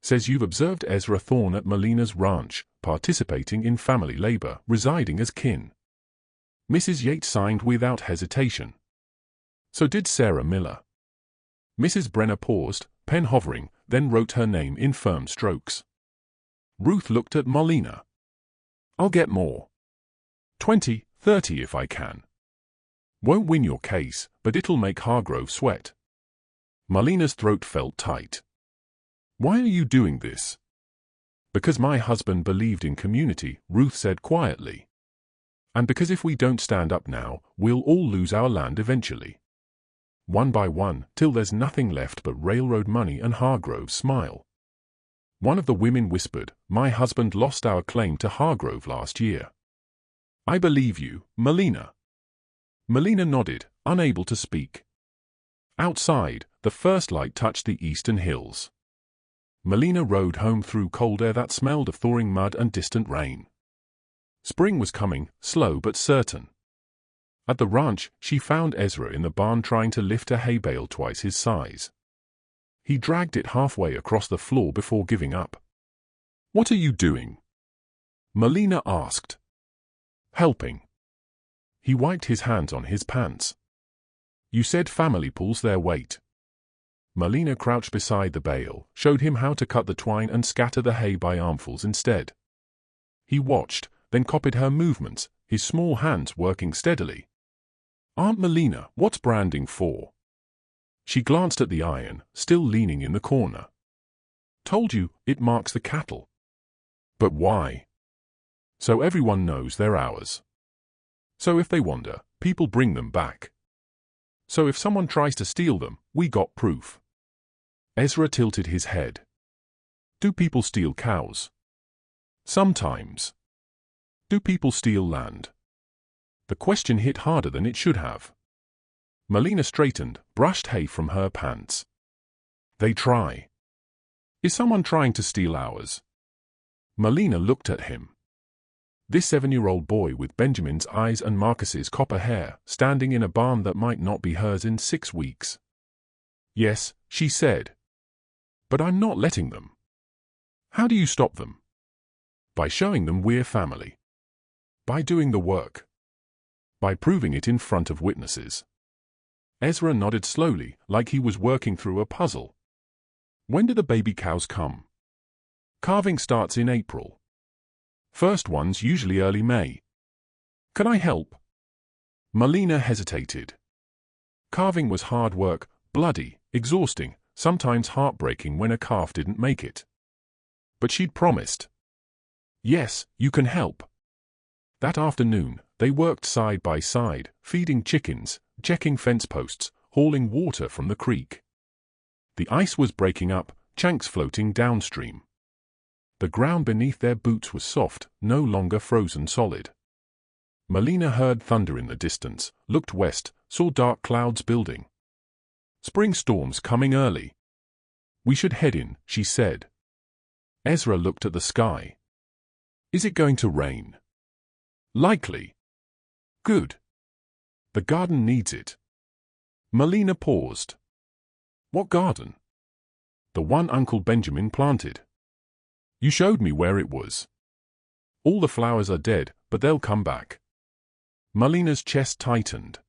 Says you've observed Ezra Thorne at Melina's ranch, participating in family labor, residing as kin. Mrs. Yates signed without hesitation. So did Sarah Miller. Mrs. Brenner paused, pen hovering, then wrote her name in firm strokes. Ruth looked at Melina. I'll get more. 20, 30 if I can. Won't win your case, but it'll make Hargrove sweat. Melina's throat felt tight. Why are you doing this? Because my husband believed in community, Ruth said quietly. And because if we don't stand up now, we'll all lose our land eventually. One by one, till there's nothing left but railroad money and Hargrove's smile. One of the women whispered, my husband lost our claim to Hargrove last year. I believe you, Melina. Melina nodded, unable to speak. Outside, the first light touched the eastern hills. Melina rode home through cold air that smelled of thawing mud and distant rain. Spring was coming, slow but certain. At the ranch, she found Ezra in the barn trying to lift a hay bale twice his size. He dragged it halfway across the floor before giving up. What are you doing? Melina asked. Helping. He wiped his hands on his pants. You said family pulls their weight. Melina crouched beside the bale, showed him how to cut the twine and scatter the hay by armfuls instead. He watched, then copied her movements, his small hands working steadily. Aunt Melina, what's branding for? She glanced at the iron, still leaning in the corner. Told you, it marks the cattle. But why? So everyone knows they're ours. So if they wander, people bring them back. So if someone tries to steal them, we got proof. Ezra tilted his head. Do people steal cows? Sometimes. Do people steal land? The question hit harder than it should have. Melina straightened, brushed hay from her pants. They try. Is someone trying to steal ours? Melina looked at him. This 7-year-old boy with Benjamin's eyes and Marcus's copper hair, standing in a barn that might not be hers in 6 weeks. Yes, she said. But I'm not letting them. How do you stop them? By showing them we're family. By doing the work. By proving it in front of witnesses. Ezra nodded slowly, like he was working through a puzzle. When do the baby cows come? Calving starts in April. First one's usually early May. Can I help? Melina hesitated. Calving was hard work, bloody, exhausting, sometimes heartbreaking when a calf didn't make it. But she'd promised. Yes, you can help. That afternoon, they worked side by side, feeding chickens, checking fence posts, hauling water from the creek. The ice was breaking up, chunks floating downstream. The ground beneath their boots was soft, no longer frozen solid. Melina heard thunder in the distance, looked west, saw dark clouds building. Spring storms coming early. We should head in, she said. Ezra looked at the sky. Is it going to rain? Likely. Good. The garden needs it. Melina paused. What garden? The one Uncle Benjamin planted. You showed me where it was. All the flowers are dead, but they'll come back. Melina's chest tightened.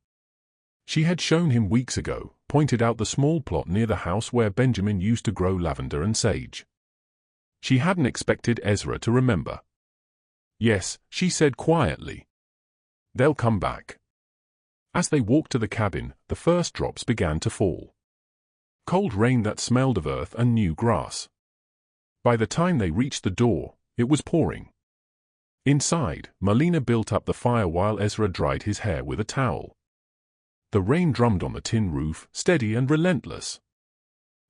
She had shown him weeks ago, pointed out the small plot near the house where Benjamin used to grow lavender and sage. She hadn't expected Ezra to remember. Yes, she said quietly. They'll come back. As they walked to the cabin, the first drops began to fall. Cold rain that smelled of earth and new grass. By the time they reached the door, it was pouring. Inside, Melina built up the fire while Ezra dried his hair with a towel. The rain drummed on the tin roof, steady and relentless.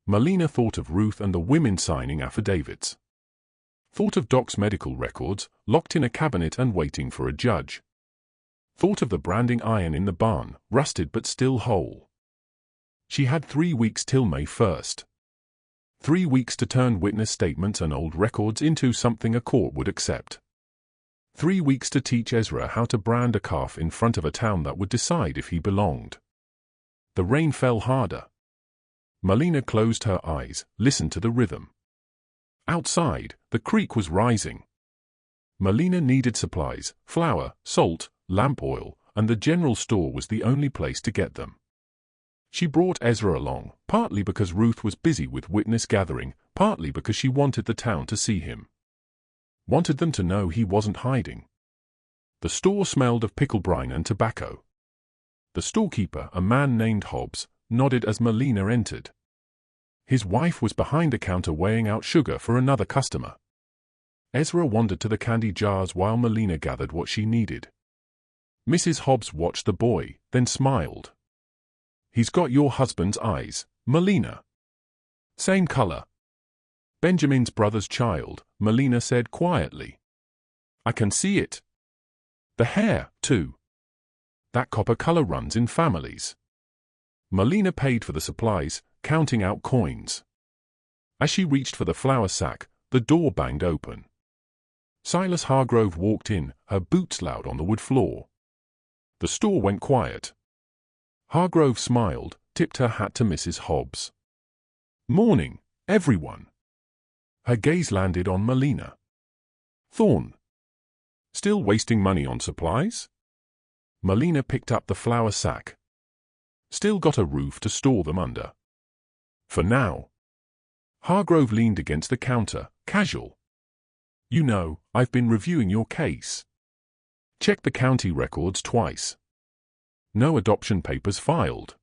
Melina thought of Ruth and the women signing affidavits. Thought of Doc's medical records, locked in a cabinet and waiting for a judge. Thought of the branding iron in the barn, rusted but still whole. She had 3 weeks till May 1st. 3 weeks to turn witness statements and old records into something a court would accept. 3 weeks to teach Ezra how to brand a calf in front of a town that would decide if he belonged. The rain fell harder. Melina closed her eyes, listened to the rhythm. Outside, the creek was rising. Melina needed supplies, flour, salt, lamp oil, and the general store was the only place to get them. She brought Ezra along, partly because Ruth was busy with witness gathering, partly because she wanted the town to see him. Wanted them to know he wasn't hiding. The store smelled of pickle brine and tobacco. The storekeeper, a man named Hobbs, nodded as Melina entered. His wife was behind the counter weighing out sugar for another customer. Ezra wandered to the candy jars while Melina gathered what she needed. Mrs. Hobbs watched the boy, then smiled. "He's got your husband's eyes, Melina. Same color." "Benjamin's brother's child," Melina said quietly. "I can see it. The hair, too. That copper color runs in families." Melina paid for the supplies, counting out coins. As she reached for the flour sack, the door banged open. Silas Hargrove walked in, her boots loud on the wood floor. The store went quiet. Hargrove smiled, tipped her hat to Mrs. Hobbs. "Morning, everyone." Her gaze landed on Melina. "Thorne. Still wasting money on supplies?" Melina picked up the flour sack. "Still got a roof to store them under." "For now." Hargrove leaned against the counter, casual. "You know, I've been reviewing your case. Checked the county records twice. No adoption papers filed.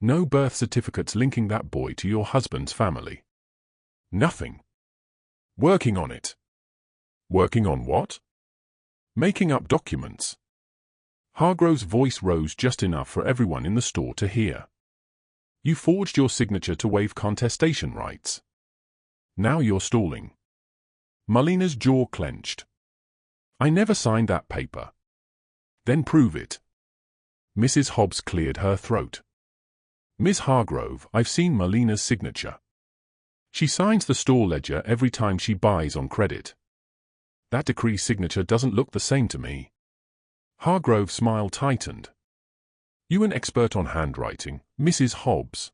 No birth certificates linking that boy to your husband's family. Nothing. Working on it." "Working on what?" "Making up documents." Hargrove's voice rose just enough for everyone in the store to hear. "You forged your signature to waive contestation rights. Now you're stalling." Melina's jaw clenched. "I never signed that paper." "Then prove it." Mrs. Hobbs cleared her throat. "Miss Hargrove, I've seen Melina's signature. She signs the store ledger every time she buys on credit. That decree signature doesn't look the same to me." Hargrove's smile tightened. "You an expert on handwriting, Mrs. Hobbs?"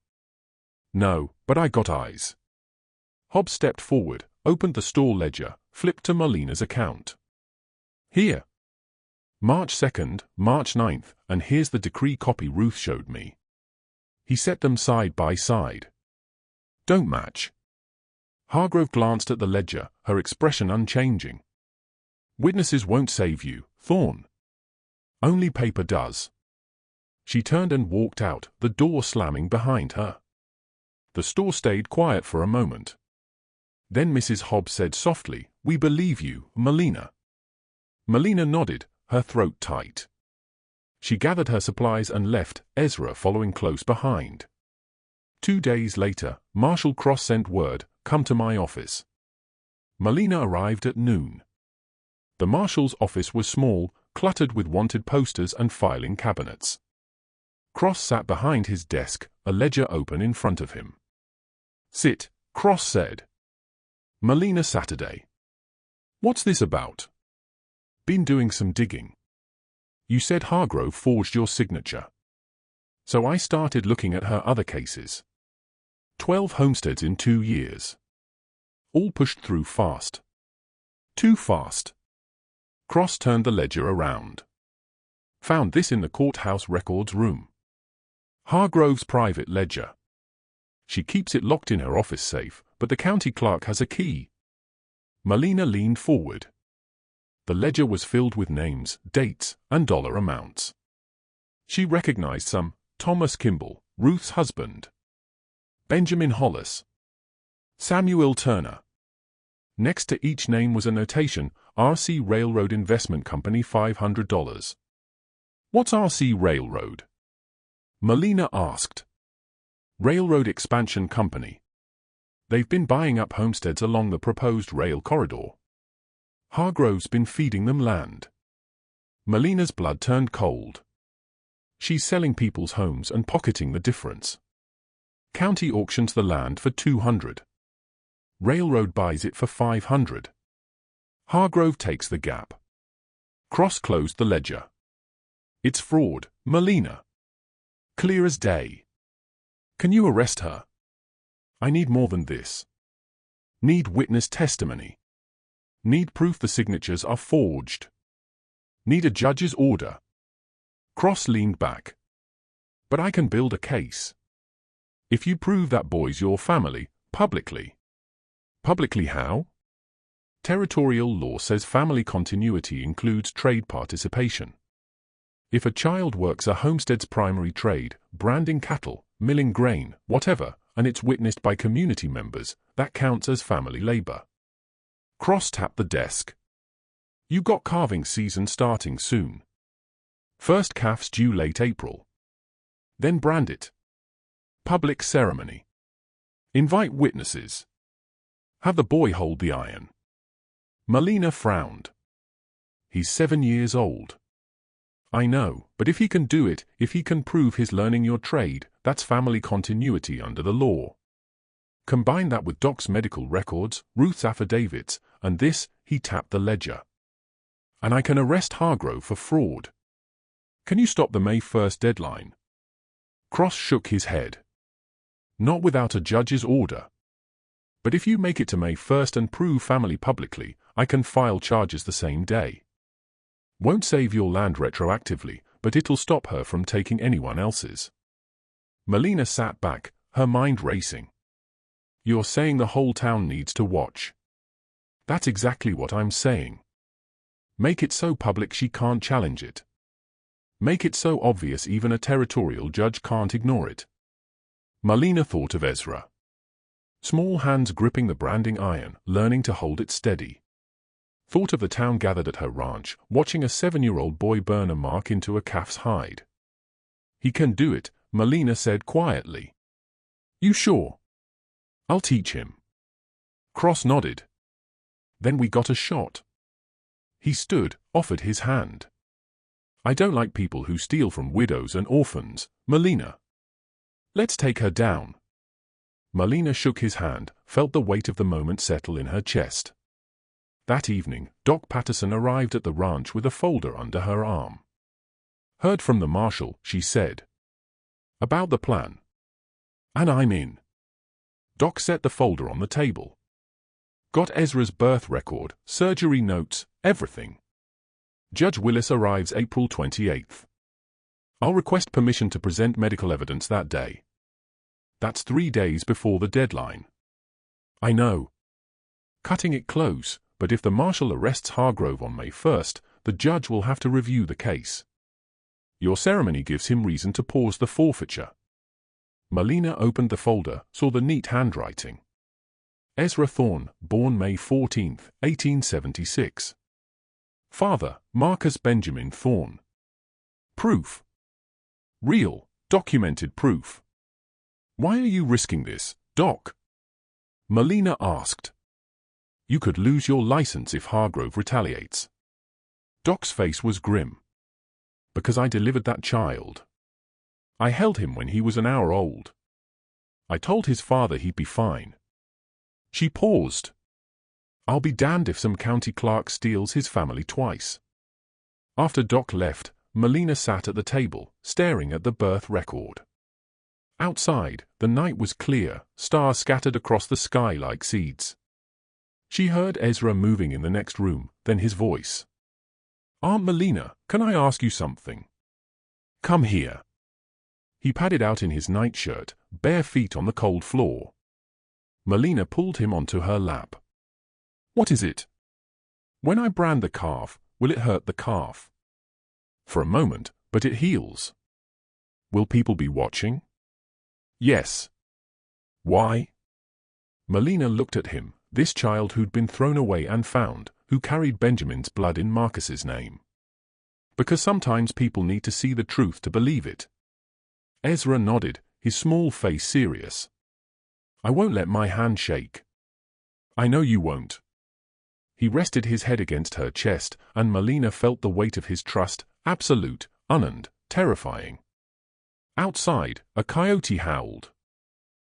"No, but I got eyes." Hobbs stepped forward, opened the store ledger, flipped to Melina's account. "Here. March 2nd, March 9th, and here's the decree copy Ruth showed me." He set them side by side. "Don't match." Hargrove glanced at the ledger, her expression unchanging. "Witnesses won't save you, Thorne. Only paper does." She turned and walked out, the door slamming behind her. The store stayed quiet for a moment. Then Mrs. Hobbs said softly, "We believe you, Melina." Melina nodded, her throat tight. She gathered her supplies and left, Ezra following close behind. 2 days later, Marshal Cross sent word, "Come to my office." Melina arrived at noon. The marshal's office was small, cluttered with wanted posters and filing cabinets. Cross sat behind his desk, a ledger open in front of him. "Sit," Cross said. Melina Saturday. "What's this about?" "Been doing some digging. You said Hargrove forged your signature. So I started looking at her other cases. 12 homesteads in 2 years. All pushed through fast. Too fast." Cross turned the ledger around. "Found this in the courthouse records room. Hargrove's private ledger. She keeps it locked in her office safe, but the county clerk has a key." Melina leaned forward. The ledger was filled with names, dates, and dollar amounts. She recognized some: Thomas Kimball, Ruth's husband; Benjamin Hollis; Samuel Turner. Next to each name was a notation: RC Railroad Investment Company $500. "What's RC Railroad?" Melina asked. "Railroad Expansion Company. They've been buying up homesteads along the proposed rail corridor. Hargrove's been feeding them land." Melina's blood turned cold. She's selling people's homes and pocketing the difference. County auctions the land for $200. Railroad buys it for $500. Hargrove takes the gap. Cross closed the ledger. It's fraud, Melina. Clear as day. Can you arrest her? I need more than this. Need witness testimony. Need proof the signatures are forged. Need a judge's order. Cross leaned back. But I can build a case. If you prove that boy's your family, publicly. Publicly how? Territorial law says family continuity includes trade participation. If a child works a homestead's primary trade, branding cattle, milling grain, whatever, and it's witnessed by community members, that counts as family labor. Cross tapped the desk. You got calving season starting soon. First calf's due late April. Then brand it. Public ceremony. Invite witnesses. Have the boy hold the iron. Melina frowned. He's 7 years old. I know, but if he can do it, if he can prove he's learning your trade, that's family continuity under the law. Combine that with Doc's medical records, Ruth's affidavits, and this, he tapped the ledger. And I can arrest Hargrove for fraud. Can you stop the May 1st deadline? Cross shook his head. Not without a judge's order. But if you make it to May 1st and prove family publicly, I can file charges the same day. Won't save your land retroactively, but it'll stop her from taking anyone else's. Melina sat back, her mind racing. You're saying the whole town needs to watch. That's exactly what I'm saying. Make it so public she can't challenge it. Make it so obvious even a territorial judge can't ignore it. Melina thought of Ezra. Small hands gripping the branding iron, learning to hold it steady. Thought of the town gathered at her ranch, watching a 7-year-old boy burn a mark into a calf's hide. He can do it, Melina said quietly. You sure? I'll teach him. Cross nodded. Then we got a shot. He stood, offered his hand. I don't like people who steal from widows and orphans, Melina. Let's take her down. Melina shook his hand, felt the weight of the moment settle in her chest. That evening, Doc Patterson arrived at the ranch with a folder under her arm. Heard from the marshal, she said. About the plan. And I'm in. Doc set the folder on the table. Got Ezra's birth record, surgery notes, everything. Judge Willis arrives April 28th. I'll request permission to present medical evidence that day. That's 3 days before the deadline. I know. Cutting it close, but if the marshal arrests Hargrove on May 1st, the judge will have to review the case. Your ceremony gives him reason to pause the forfeiture. Melina opened the folder, saw the neat handwriting. Ezra Thorne, born May 14, 1876. Father, Marcus Benjamin Thorne. Proof. Real, documented proof. Why are you risking this, Doc? Melina asked. You could lose your license if Hargrove retaliates. Doc's face was grim. Because I delivered that child. I held him when he was an hour old. I told his father he'd be fine. She paused. I'll be damned if some county clerk steals his family twice. After Doc left, Melina sat at the table, staring at the birth record. Outside, the night was clear, stars scattered across the sky like seeds. She heard Ezra moving in the next room, then his voice. Aunt Melina, can I ask you something? Come here. He padded out in his nightshirt, bare feet on the cold floor. Melina pulled him onto her lap. What is it? When I brand the calf, will it hurt the calf? For a moment, but it heals. Will people be watching? Yes. Why? Melina looked at him, this child who'd been thrown away and found, who carried Benjamin's blood in Marcus's name. Because sometimes people need to see the truth to believe it. Ezra nodded, his small face serious. I won't let my hand shake. I know you won't. He rested his head against her chest, and Melina felt the weight of his trust, absolute, unearned, terrifying. Outside, a coyote howled.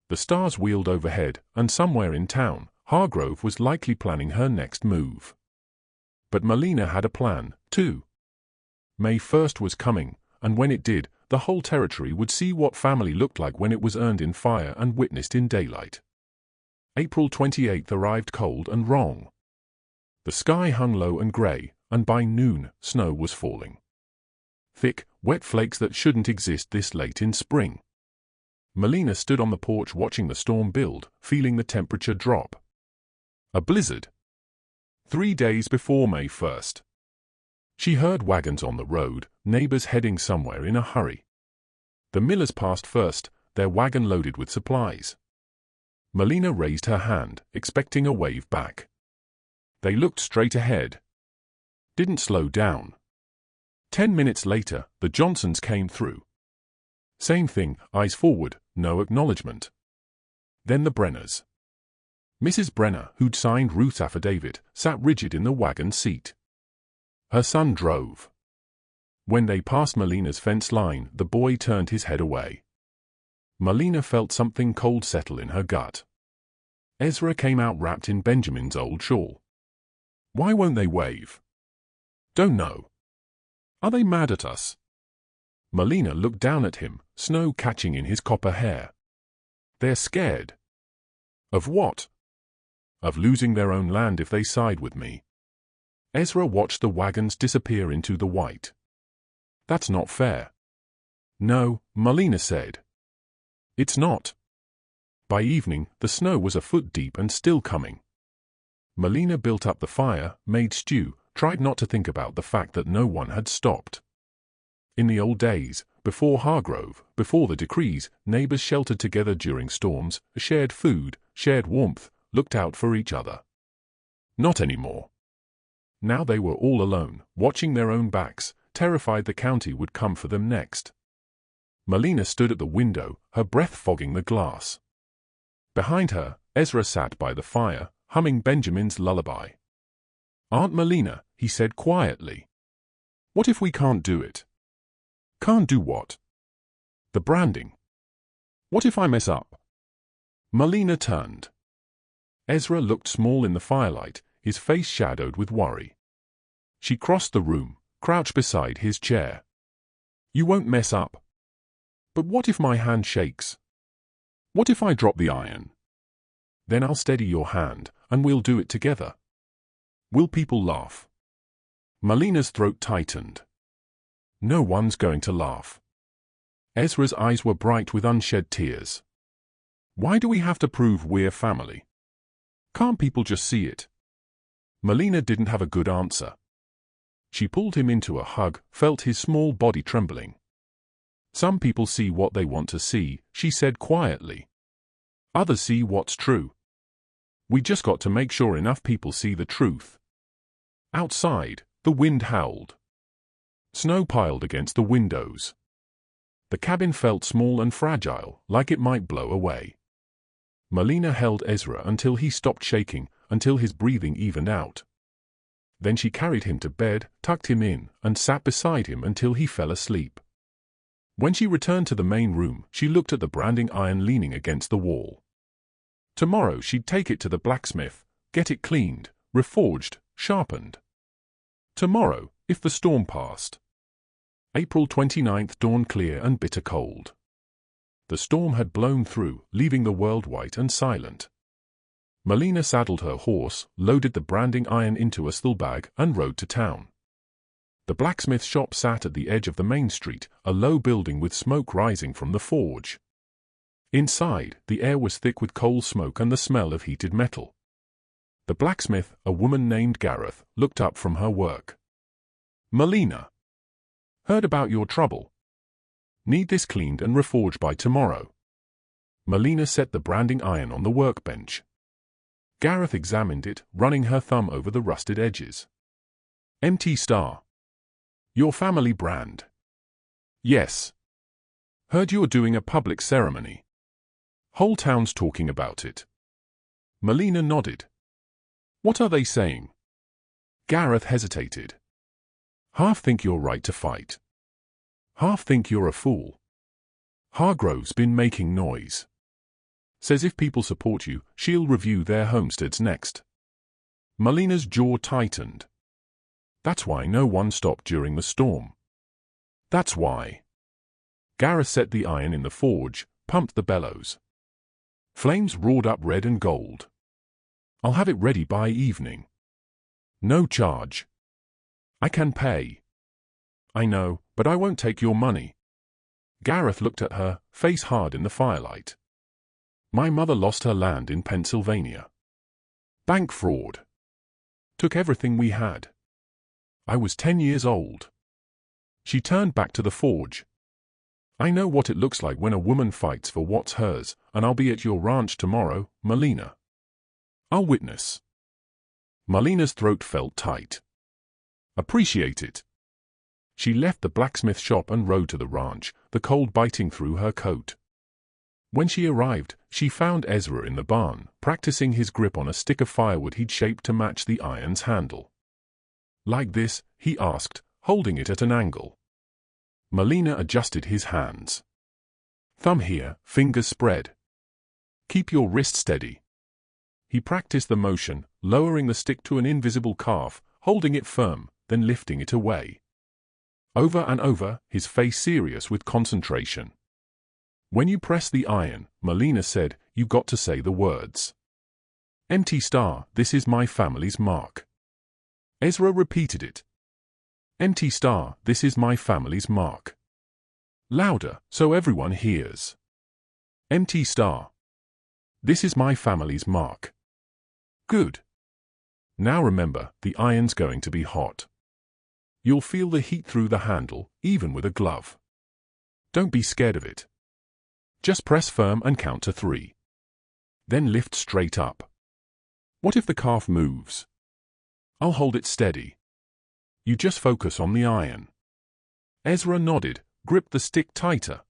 The stars wheeled overhead, and somewhere in town, Hargrove was likely planning her next move. But Melina had a plan, too. May 1st was coming, and when it did, the whole territory would see what family looked like when it was earned in fire and witnessed in daylight. April 28th arrived cold and wrong. The sky hung low and grey, and by noon, snow was falling. Thick, wet flakes that shouldn't exist this late in spring. Melina stood on the porch watching the storm build, feeling the temperature drop. A blizzard. 3 days before May 1st. She heard wagons on the road, neighbors heading somewhere in a hurry. The millers passed first, their wagon loaded with supplies. Melina raised her hand, expecting a wave back. They looked straight ahead. Didn't slow down. 10 minutes later, the Johnsons came through. Same thing, eyes forward, no acknowledgement. Then the Brenners. Mrs. Brenner, who'd signed Ruth's affidavit, sat rigid in the wagon seat. Her son drove. When they passed Melina's fence line, the boy turned his head away. Melina felt something cold settle in her gut. Ezra came out wrapped in Benjamin's old shawl. Why won't they wave? Don't know. Are they mad at us? Melina looked down at him, snow catching in his copper hair. They're scared. Of what? Of losing their own land if they side with me. Ezra watched the wagons disappear into the white. That's not fair. No, Melina said. It's not. By evening, the snow was a foot deep and still coming. Melina built up the fire, made stew, tried not to think about the fact that no one had stopped. In the old days, before Hargrove, before the decrees, neighbors sheltered together during storms, shared food, shared warmth, looked out for each other. Not anymore. Now they were all alone, watching their own backs, terrified the county would come for them next. Melina stood at the window, her breath fogging the glass. Behind her, Ezra sat by the fire, humming Benjamin's lullaby. Aunt Melina, he said quietly. What if we can't do it? Can't do what? The branding. What if I mess up? Melina turned. Ezra looked small in the firelight, his face shadowed with worry. She crossed the room, crouched beside his chair. You won't mess up. But what if my hand shakes? What if I drop the iron? Then I'll steady your hand, and we'll do it together. Will people laugh? Melina's throat tightened. No one's going to laugh. Ezra's eyes were bright with unshed tears. Why do we have to prove we're family? Can't people just see it? Melina didn't have a good answer. She pulled him into a hug, felt his small body trembling. Some people see what they want to see, she said quietly. Others see what's true. We just got to make sure enough people see the truth. Outside, the wind howled. Snow piled against the windows. The cabin felt small and fragile, like it might blow away. Melina held Ezra until he stopped shaking, until his breathing evened out. Then she carried him to bed, tucked him in, and sat beside him until he fell asleep. When she returned to the main room, she looked at the branding iron leaning against the wall. Tomorrow she'd take it to the blacksmith, get it cleaned, reforged, sharpened. Tomorrow, if the storm passed. April 29th dawned clear and bitter cold. The storm had blown through, leaving the world white and silent. Melina saddled her horse, loaded the branding iron into a saddlebag, and rode to town. The blacksmith shop sat at the edge of the main street, a low building with smoke rising from the forge. Inside, the air was thick with coal smoke and the smell of heated metal. The blacksmith, a woman named Gareth, looked up from her work. Melina. Heard about your trouble. Need this cleaned and reforged by tomorrow. Melina set the branding iron on the workbench. Gareth examined it, running her thumb over the rusted edges. Empty star. Your family brand. Yes. Heard you're doing a public ceremony. Whole town's talking about it. Melina nodded. What are they saying? Gareth hesitated. Half think you're right to fight. Half think you're a fool. Hargrove's been making noise. Says if people support you, she'll review their homesteads next. Melina's jaw tightened. That's why no one stopped during the storm. That's why. Gareth set the iron in the forge, pumped the bellows. Flames roared up red and gold. I'll have it ready by evening. No charge. I can pay. I know, but I won't take your money. Gareth looked at her, face hard in the firelight. My mother lost her land in Pennsylvania. Bank fraud. Took everything we had. I was 10 years old. She turned back to the forge. I know what it looks like when a woman fights for what's hers, and I'll be at your ranch tomorrow, Melina. I'll witness. Melina's throat felt tight. Appreciate it. She left the blacksmith shop and rode to the ranch, the cold biting through her coat. When she arrived, she found Ezra in the barn, practicing his grip on a stick of firewood he'd shaped to match the iron's handle. Like this, he asked, holding it at an angle. Melina adjusted his hands. Thumb here, fingers spread. Keep your wrist steady. He practiced the motion, lowering the stick to an invisible calf, holding it firm, then lifting it away. Over and over, his face serious with concentration. When you press the iron, Melina said, you got to say the words. Empty star, this is my family's mark. Ezra repeated it. Empty star, this is my family's mark. Louder, so everyone hears. Empty star. This is my family's mark. Good. Now remember, the iron's going to be hot. You'll feel the heat through the handle, even with a glove. Don't be scared of it. Just press firm and count to 3. Then lift straight up. What if the calf moves? I'll hold it steady. You just focus on the iron. Ezra nodded, gripped the stick tighter.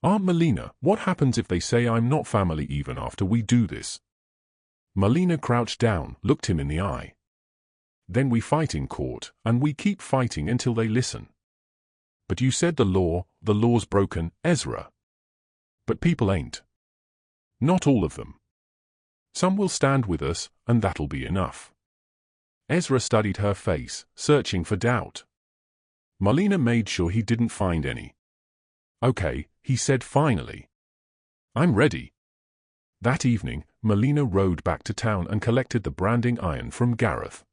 Aunt Melina, what happens if they say I'm not family even after we do this? Melina crouched down, looked him in the eye. Then we fight in court, and we keep fighting until they listen. But you said the law's broken, Ezra. But people ain't. Not all of them. Some will stand with us, and that'll be enough. Ezra studied her face, searching for doubt. Melina made sure he didn't find any. Okay, he said finally. I'm ready. That evening, Melina rode back to town and collected the branding iron from Gareth.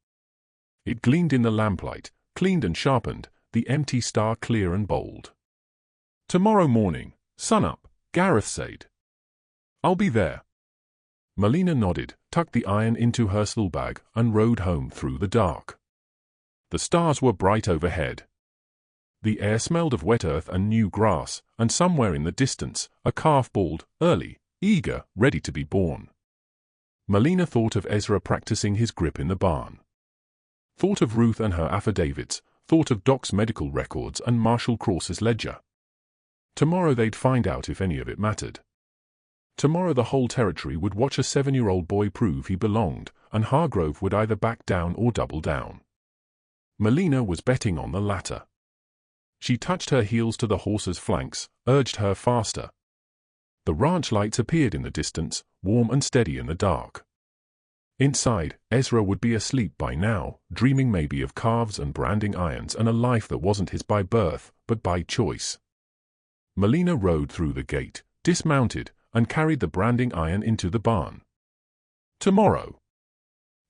It gleamed in the lamplight, cleaned and sharpened, the empty star clear and bold. Tomorrow morning, sunup, Gareth said. I'll be there. Melina nodded, tucked the iron into her saddle bag, and rode home through the dark. The stars were bright overhead. The air smelled of wet earth and new grass, and somewhere in the distance, a calf bawled, early, eager, ready to be born. Melina thought of Ezra practicing his grip in the barn. Thought of Ruth and her affidavits, thought of Doc's medical records and Marshall Cross's ledger. Tomorrow they'd find out if any of it mattered. Tomorrow the whole territory would watch a 7-year-old boy prove he belonged, and Hargrove would either back down or double down. Melina was betting on the latter. She touched her heels to the horse's flanks, urged her faster. The ranch lights appeared in the distance, warm and steady in the dark. Inside, Ezra would be asleep by now, dreaming maybe of calves and branding irons and a life that wasn't his by birth, but by choice. Melina rode through the gate, dismounted, and carried the branding iron into the barn. Tomorrow.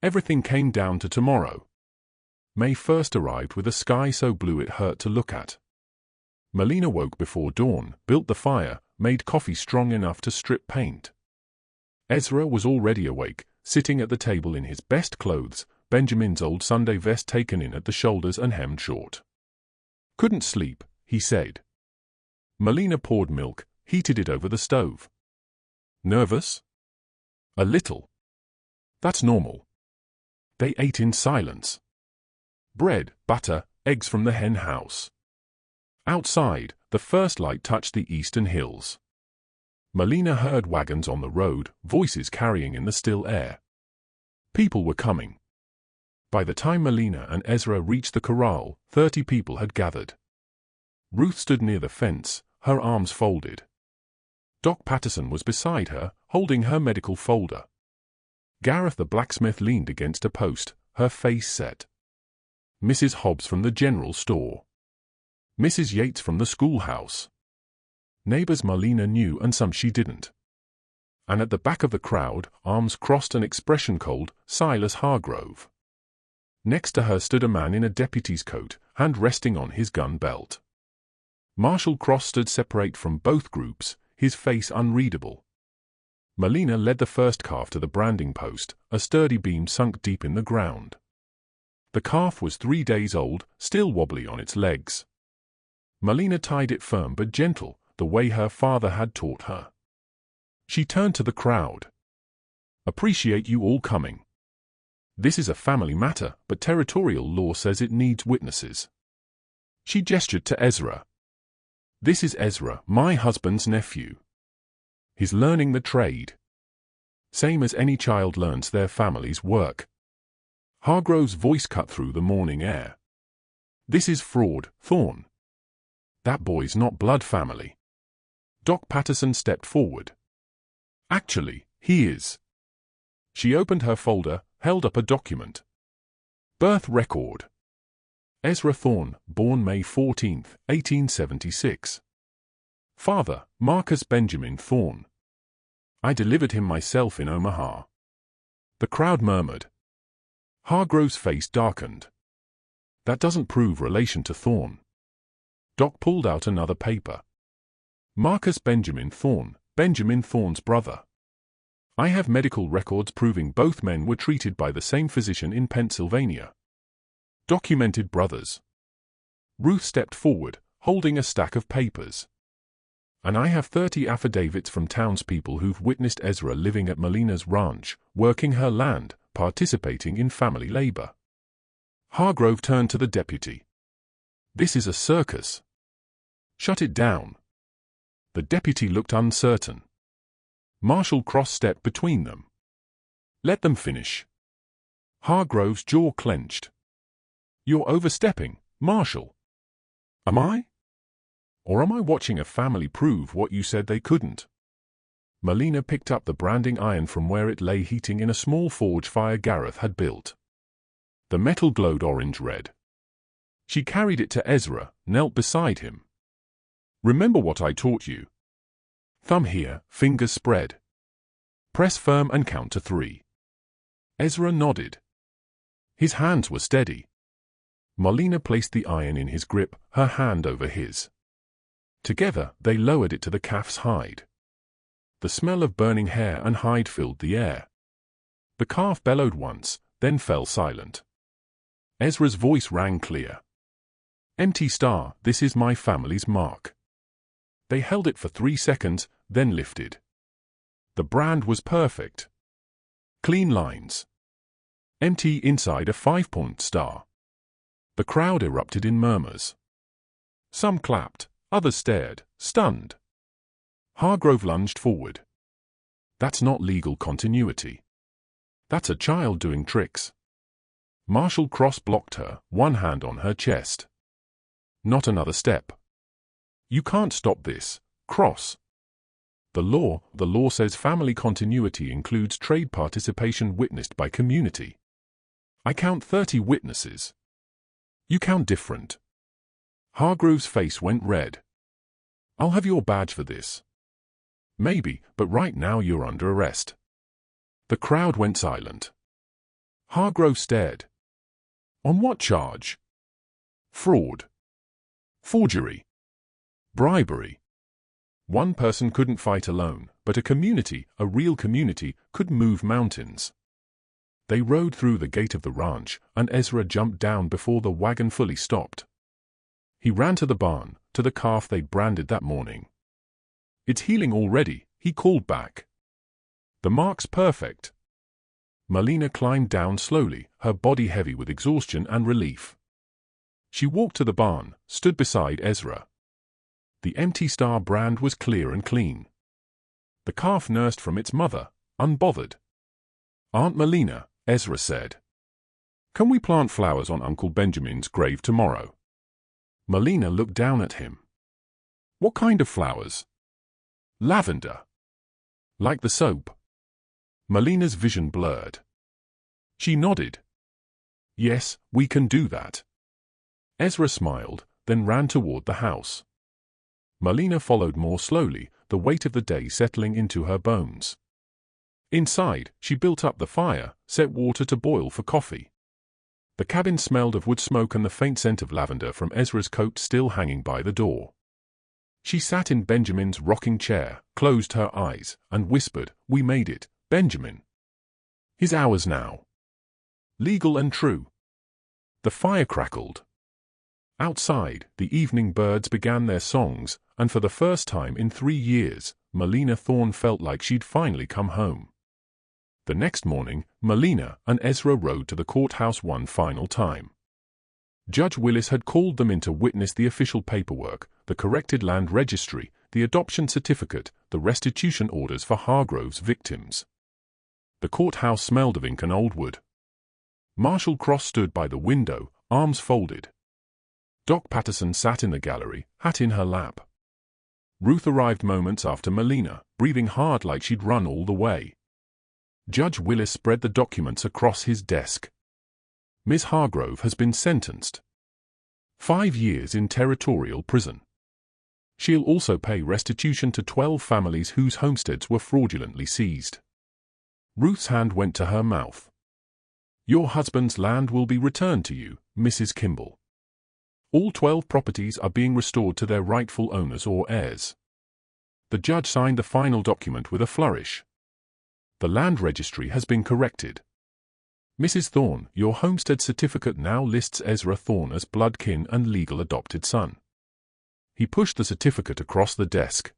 Everything came down to tomorrow. May 1st arrived with a sky so blue it hurt to look at. Melina woke before dawn, built the fire, made coffee strong enough to strip paint. Ezra was already awake, sitting at the table in his best clothes, Benjamin's old Sunday vest taken in at the shoulders and hemmed short. Couldn't sleep, he said. Melina poured milk, heated it over the stove. Nervous? A little. That's normal. They ate in silence. Bread, butter, eggs from the hen house. Outside, the first light touched the eastern hills. Melina heard wagons on the road, voices carrying in the still air. People were coming. By the time Melina and Ezra reached the corral, 30 people had gathered. Ruth stood near the fence, her arms folded. Doc Patterson was beside her, holding her medical folder. Gareth the blacksmith leaned against a post, her face set. Mrs. Hobbs from the general store. Mrs. Yates from the schoolhouse. Neighbors Marlena knew and some she didn't. And at the back of the crowd, arms crossed and expression cold, Silas Hargrove. Next to her stood a man in a deputy's coat, hand resting on his gun belt. Marshal Cross stood separate from both groups, his face unreadable. Marlena led the first calf to the branding post, a sturdy beam sunk deep in the ground. The calf was 3 days old, still wobbly on its legs. Marlena tied it firm but gentle, the way her father had taught her. She turned to the crowd. "Appreciate you all coming. This is a family matter, but territorial law says it needs witnesses." She gestured to Ezra. "This is Ezra, my husband's nephew. He's learning the trade. Same as any child learns their family's work." Hargrove's voice cut through the morning air. "This is fraud, Thorne. That boy's not blood family." Doc Patterson stepped forward. "Actually, he is." She opened her folder, held up a document. Birth record. Ezra Thorne, born May 14, 1876. Father, Marcus Benjamin Thorne. I delivered him myself in Omaha. The crowd murmured. Hargrove's face darkened. "That doesn't prove relation to Thorne." Doc pulled out another paper. "Marcus Benjamin Thorne, Benjamin Thorne's brother. I have medical records proving both men were treated by the same physician in Pennsylvania. Documented brothers." Ruth stepped forward, holding a stack of papers. "And I have 30 affidavits from townspeople who've witnessed Ezra living at Marlena's ranch, working her land, participating in family labor." Hargrove turned to the deputy. "This is a circus. Shut it down." The deputy looked uncertain. Marshal Cross stepped between them. "Let them finish." Hargrove's jaw clenched. "You're overstepping, Marshal." "Am I? Or am I watching a family prove what you said they couldn't?" Marlena picked up the branding iron from where it lay heating in a small forge fire Gareth had built. The metal glowed orange-red. She carried it to Ezra, knelt beside him. "Remember what I taught you. Thumb here, fingers spread. Press firm and count to 3. Ezra nodded. His hands were steady. Marlena placed the iron in his grip, her hand over his. Together, they lowered it to the calf's hide. The smell of burning hair and hide filled the air. The calf bellowed once, then fell silent. Ezra's voice rang clear. "Empty star, this is my family's mark." They held it for 3 seconds, then lifted. The brand was perfect. Clean lines. Empty inside a 5-point star. The crowd erupted in murmurs. Some clapped, others stared, stunned. Hargrove lunged forward. "That's not legal continuity. That's a child doing tricks." Marshal Cross blocked her, one hand on her chest. "Not another step. You can't stop this, Cross. The law says family continuity includes trade participation witnessed by community. I count 30 witnesses. You count different." Hargrove's face went red. "I'll have your badge for this." "Maybe, but right now you're under arrest." The crowd went silent. Hargrove stared. "On what charge?" "Fraud. Forgery. Bribery." One person couldn't fight alone, but a community, a real community, could move mountains. They rode through the gate of the ranch, and Ezra jumped down before the wagon fully stopped. He ran to the barn, to the calf they'd branded that morning. "It's healing already," he called back. "The mark's perfect." Marlena climbed down slowly, her body heavy with exhaustion and relief. She walked to the barn, stood beside Ezra. The empty star brand was clear and clean. The calf nursed from its mother, unbothered. "Aunt Marlena," Ezra said, "can we plant flowers on Uncle Benjamin's grave tomorrow?" Marlena looked down at him. "What kind of flowers?" "Lavender. Like the soap." Marlena's vision blurred. She nodded. "Yes, we can do that." Ezra smiled, then ran toward the house. Melina followed more slowly, the weight of the day settling into her bones. Inside, she built up the fire, set water to boil for coffee. The cabin smelled of wood smoke and the faint scent of lavender from Ezra's coat still hanging by the door. She sat in Benjamin's rocking chair, closed her eyes, and whispered, "We made it, Benjamin. His ours now. Legal and true." The fire crackled. Outside, the evening birds began their songs, and for the first time in 3 years, Melina Thorne felt like she'd finally come home. The next morning, Melina and Ezra rode to the courthouse one final time. Judge Willis had called them in to witness the official paperwork, the corrected land registry, the adoption certificate, the restitution orders for Hargrove's victims. The courthouse smelled of ink and old wood. Marshall Cross stood by the window, arms folded. Doc Patterson sat in the gallery, hat in her lap. Ruth arrived moments after Melina, breathing hard like she'd run all the way. Judge Willis spread the documents across his desk. "Miss Hargrove has been sentenced. 5 years in territorial prison. She'll also pay restitution to 12 families whose homesteads were fraudulently seized." Ruth's hand went to her mouth. "Your husband's land will be returned to you, Mrs. Kimball. All 12 properties are being restored to their rightful owners or heirs." The judge signed the final document with a flourish. "The land registry has been corrected. Mrs. Thorne, your homestead certificate now lists Ezra Thorne as blood kin and legal adopted son." He pushed the certificate across the desk.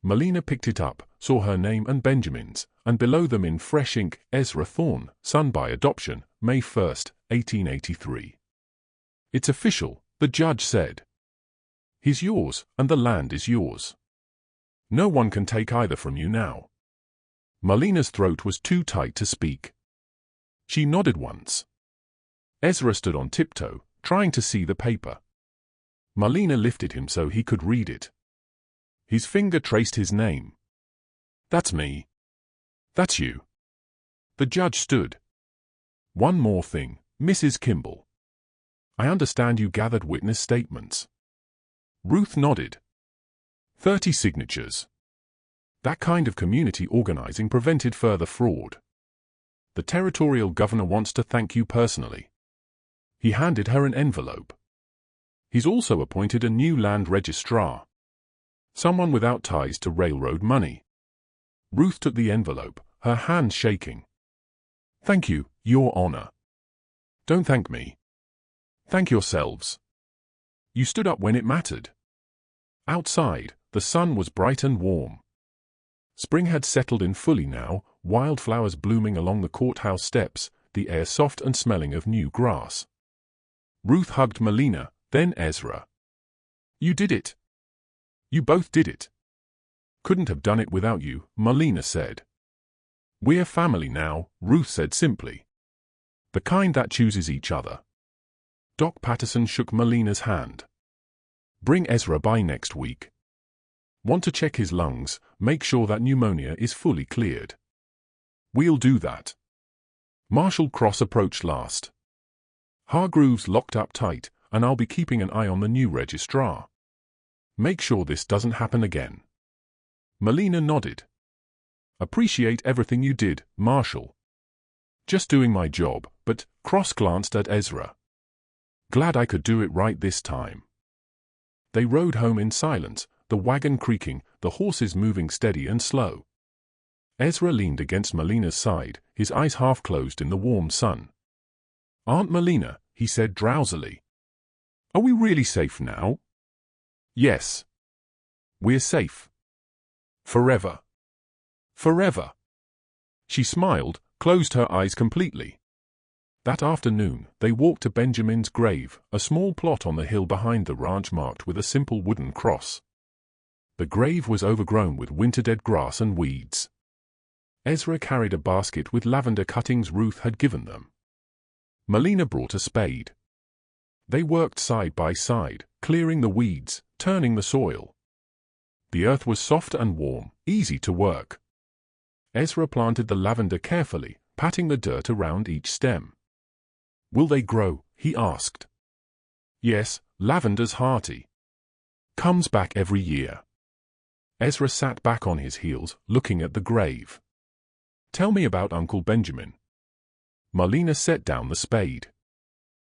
Melina picked it up, saw her name and Benjamin's, and below them in fresh ink, Ezra Thorne, son by adoption, May 1, 1883. "It's official," the judge said. "He's yours, and the land is yours. No one can take either from you now." Melina's throat was too tight to speak. She nodded once. Ezra stood on tiptoe, trying to see the paper. Melina lifted him so he could read it. His finger traced his name. "That's me. That's you." The judge stood. "One more thing, Mrs. Kimball. I understand you gathered witness statements." Ruth nodded. 30 signatures. That kind of community organizing prevented further fraud. "The territorial governor wants to thank you personally." He handed her an envelope. "He's also appointed a new land registrar. Someone without ties to railroad money." Ruth took the envelope, her hands shaking. "Thank you, Your Honor." "Don't thank me. Thank yourselves. You stood up when it mattered." Outside, the sun was bright and warm. Spring had settled in fully now, wildflowers blooming along the courthouse steps, the air soft and smelling of new grass. Ruth hugged Melina, then Ezra. "You did it. You both did it." "Couldn't have done it without you," Melina said. "We're family now," Ruth said simply. "The kind that chooses each other." Doc Patterson shook Melina's hand. "Bring Ezra by next week. Want to check his lungs, make sure that pneumonia is fully cleared." "We'll do that." Marshall Cross approached last. "Hargrove's locked up tight, and I'll be keeping an eye on the new registrar. Make sure this doesn't happen again." Melina nodded. "Appreciate everything you did, Marshall." "Just doing my job," but Cross glanced at Ezra. "Glad I could do it right this time." They rode home in silence, the wagon creaking, the horses moving steady and slow. Ezra leaned against Melina's side, his eyes half closed in the warm sun. "Aunt Melina," he said drowsily. "Are we really safe now?" "Yes. We're safe. Forever. Forever." She smiled, closed her eyes completely. That afternoon, they walked to Benjamin's grave, a small plot on the hill behind the ranch marked with a simple wooden cross. The grave was overgrown with winter-dead grass and weeds. Ezra carried a basket with lavender cuttings Ruth had given them. Melina brought a spade. They worked side by side, clearing the weeds, turning the soil. The earth was soft and warm, easy to work. Ezra planted the lavender carefully, patting the dirt around each stem. "Will they grow?" he asked. Yes, Lavender's hearty. Comes back every year. Ezra sat back on his heels, looking at the grave. Tell me about Uncle Benjamin. Marlena set down the spade.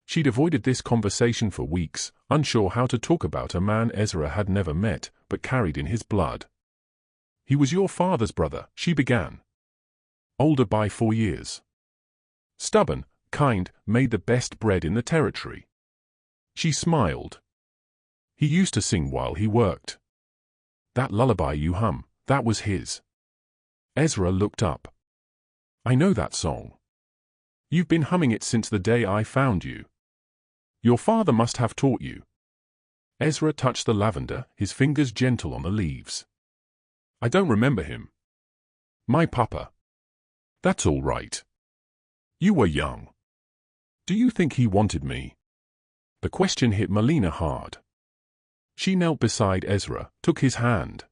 She'd avoided this conversation for weeks, unsure how to talk about a man Ezra had never met, but carried in his blood. He was your father's brother, she began. Older by 4 years. Stubborn, kind, made the best bread in the territory. She smiled. He used to sing while he worked. That lullaby you hum, that was his. Ezra looked up. I know that song. You've been humming it since the day I found you. Your father must have taught you. Ezra touched the lavender, his fingers gentle on the leaves. I don't remember him. My papa. That's all right. You were young. Do you think he wanted me? The question hit Marlena hard. She knelt beside Ezra, took his hand.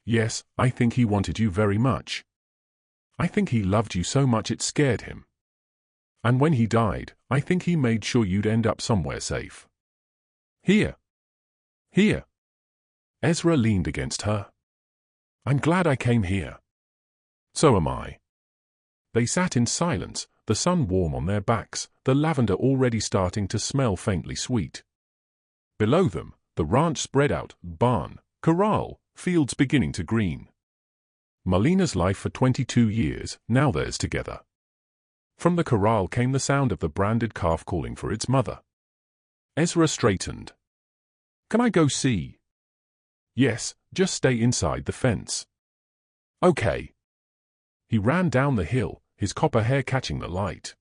Yes, I think he wanted you very much. I think he loved you so much it scared him. And when he died, I think he made sure you'd end up somewhere safe. Here. Here. Ezra leaned against her. I'm glad I came here. So am I. They sat in silence, the sun warm on their backs, the lavender already starting to smell faintly sweet. Below them, the ranch spread out, barn, corral, fields beginning to green. Marlena's life for 22 years, now theirs together. From the corral came the sound of the branded calf calling for its mother. Ezra straightened. Can I go see? Yes, just stay inside the fence. Okay. He ran down the hill, his copper hair catching the light.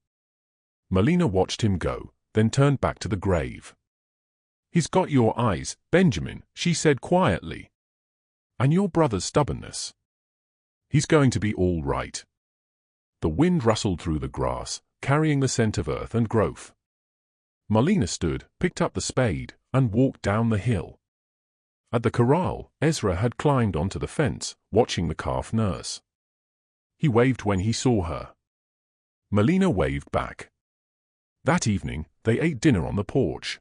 Marlena watched him go, then turned back to the grave. He's got your eyes, Benjamin, she said quietly. And your brother's stubbornness. He's going to be all right. The wind rustled through the grass, carrying the scent of earth and growth. Marlena stood, picked up the spade, and walked down the hill. At the corral, Ezra had climbed onto the fence, watching the calf nurse. He waved when he saw her. Marlena waved back. That evening, they ate dinner on the porch.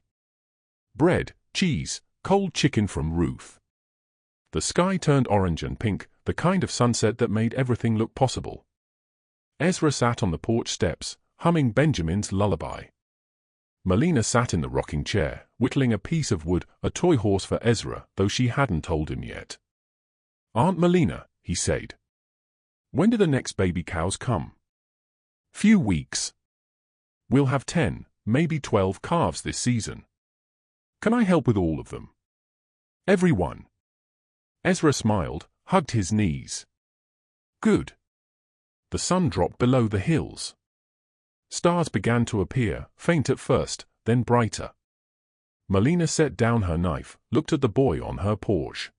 Bread, cheese, cold chicken from Ruth. The sky turned orange and pink, the kind of sunset that made everything look possible. Ezra sat on the porch steps, humming Benjamin's lullaby. Marlena sat in the rocking chair, whittling a piece of wood, a toy horse for Ezra, though she hadn't told him yet. Aunt Marlena, he said. When do the next baby cows come? Few weeks. We'll have 10, maybe 12 calves this season. Can I help with all of them? Everyone. Ezra smiled, hugged his knees. Good. The sun dropped below the hills. Stars began to appear, faint at first, then brighter. Marlena set down her knife, looked at the boy on her porch.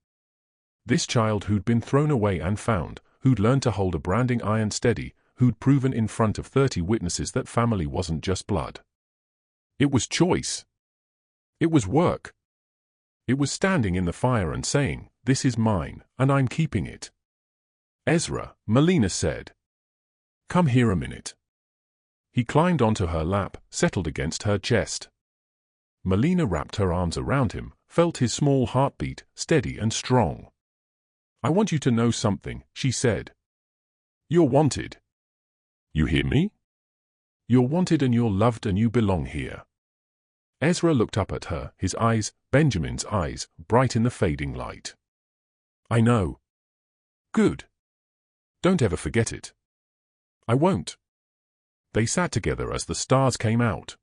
This child who'd been thrown away and found, who'd learned to hold a branding iron steady, who'd proven in front of 30 witnesses that family wasn't just blood. It was choice. It was work. It was standing in the fire and saying, this is mine, and I'm keeping it. Ezra, Marlena said. Come here a minute. He climbed onto her lap, settled against her chest. Marlena wrapped her arms around him, felt his small heartbeat, steady and strong. I want you to know something, she said. You're wanted. You hear me? You're wanted and you're loved and you belong here. Ezra looked up at her, his eyes, Benjamin's eyes, bright in the fading light. I know. Good. Don't ever forget it. I won't. They sat together as the stars came out.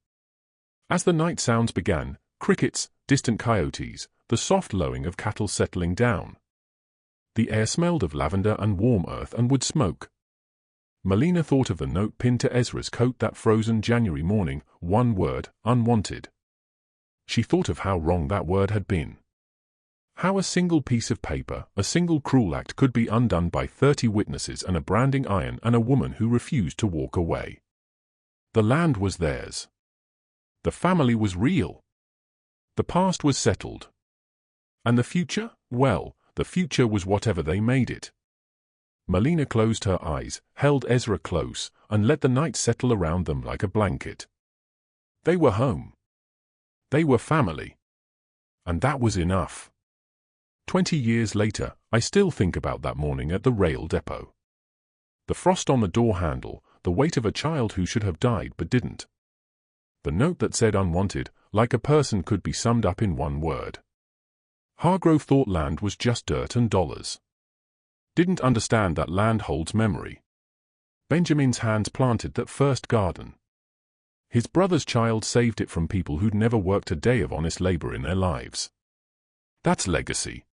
As the night sounds began, crickets, distant coyotes, the soft lowing of cattle settling down. The air smelled of lavender and warm earth and wood smoke. Marlena thought of the note pinned to Ezra's coat that frozen January morning, one word, unwanted. She thought of how wrong that word had been. How a single piece of paper, a single cruel act could be undone by 30 witnesses and a branding iron and a woman who refused to walk away. The land was theirs. The family was real. The past was settled. And the future? Well, the future was whatever they made it. Marlena closed her eyes, held Ezra close, and let the night settle around them like a blanket. They were home. They were family. And that was enough. 20 years later, I still think about that morning at the rail depot. The frost on the door handle, the weight of a child who should have died but didn't. The note that said unwanted, like a person, could be summed up in one word. Hargrove thought land was just dirt and dollars. Didn't understand that land holds memory. Benjamin's hands planted that first garden. His brother's child saved it from people who'd never worked a day of honest labor in their lives. That's legacy.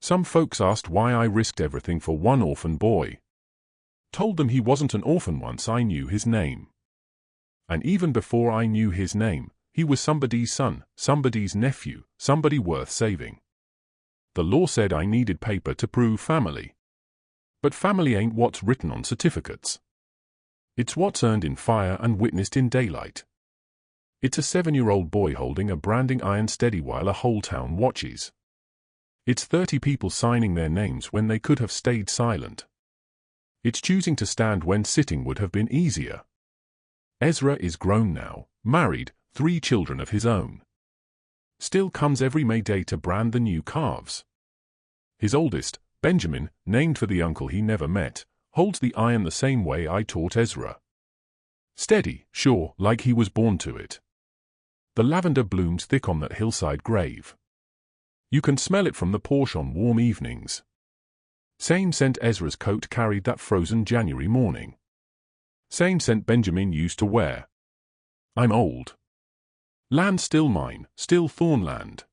Some folks asked why I risked everything for one orphan boy. Told them he wasn't an orphan once I knew his name. And even before I knew his name, he was somebody's son, somebody's nephew, somebody worth saving. The law said I needed paper to prove family. But family ain't what's written on certificates. It's what's earned in fire and witnessed in daylight. It's a 7-year-old boy holding a branding iron steady while a whole town watches. It's 30 people signing their names when they could have stayed silent. It's choosing to stand when sitting would have been easier. Ezra is grown now, married, 3 children of his own. Still comes every May Day to brand the new calves. His oldest, Benjamin, named for the uncle he never met, holds the iron the same way I taught Ezra. Steady, sure, like he was born to it. The lavender blooms thick on that hillside grave. You can smell it from the porch on warm evenings. Same scent Ezra's coat carried that frozen January morning. Same scent Benjamin used to wear. I'm old. Land still mine, still Thornland.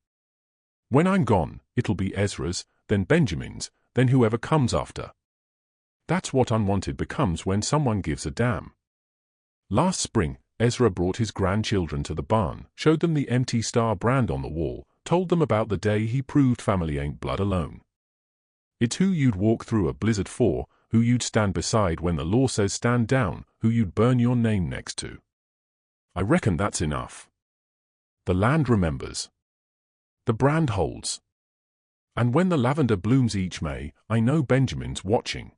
When I'm gone, it'll be Ezra's, then Benjamin's, then whoever comes after. That's what unwanted becomes when someone gives a damn. Last spring, Ezra brought his grandchildren to the barn, showed them the empty star brand on the wall, told them about the day he proved family ain't blood alone. It's who you'd walk through a blizzard for, who you'd stand beside when the law says stand down, who you'd burn your name next to. I reckon that's enough. The land remembers. The brand holds. And when the lavender blooms each May, I know Benjamin's watching.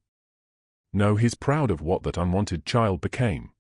No, he's proud of what that unwanted child became.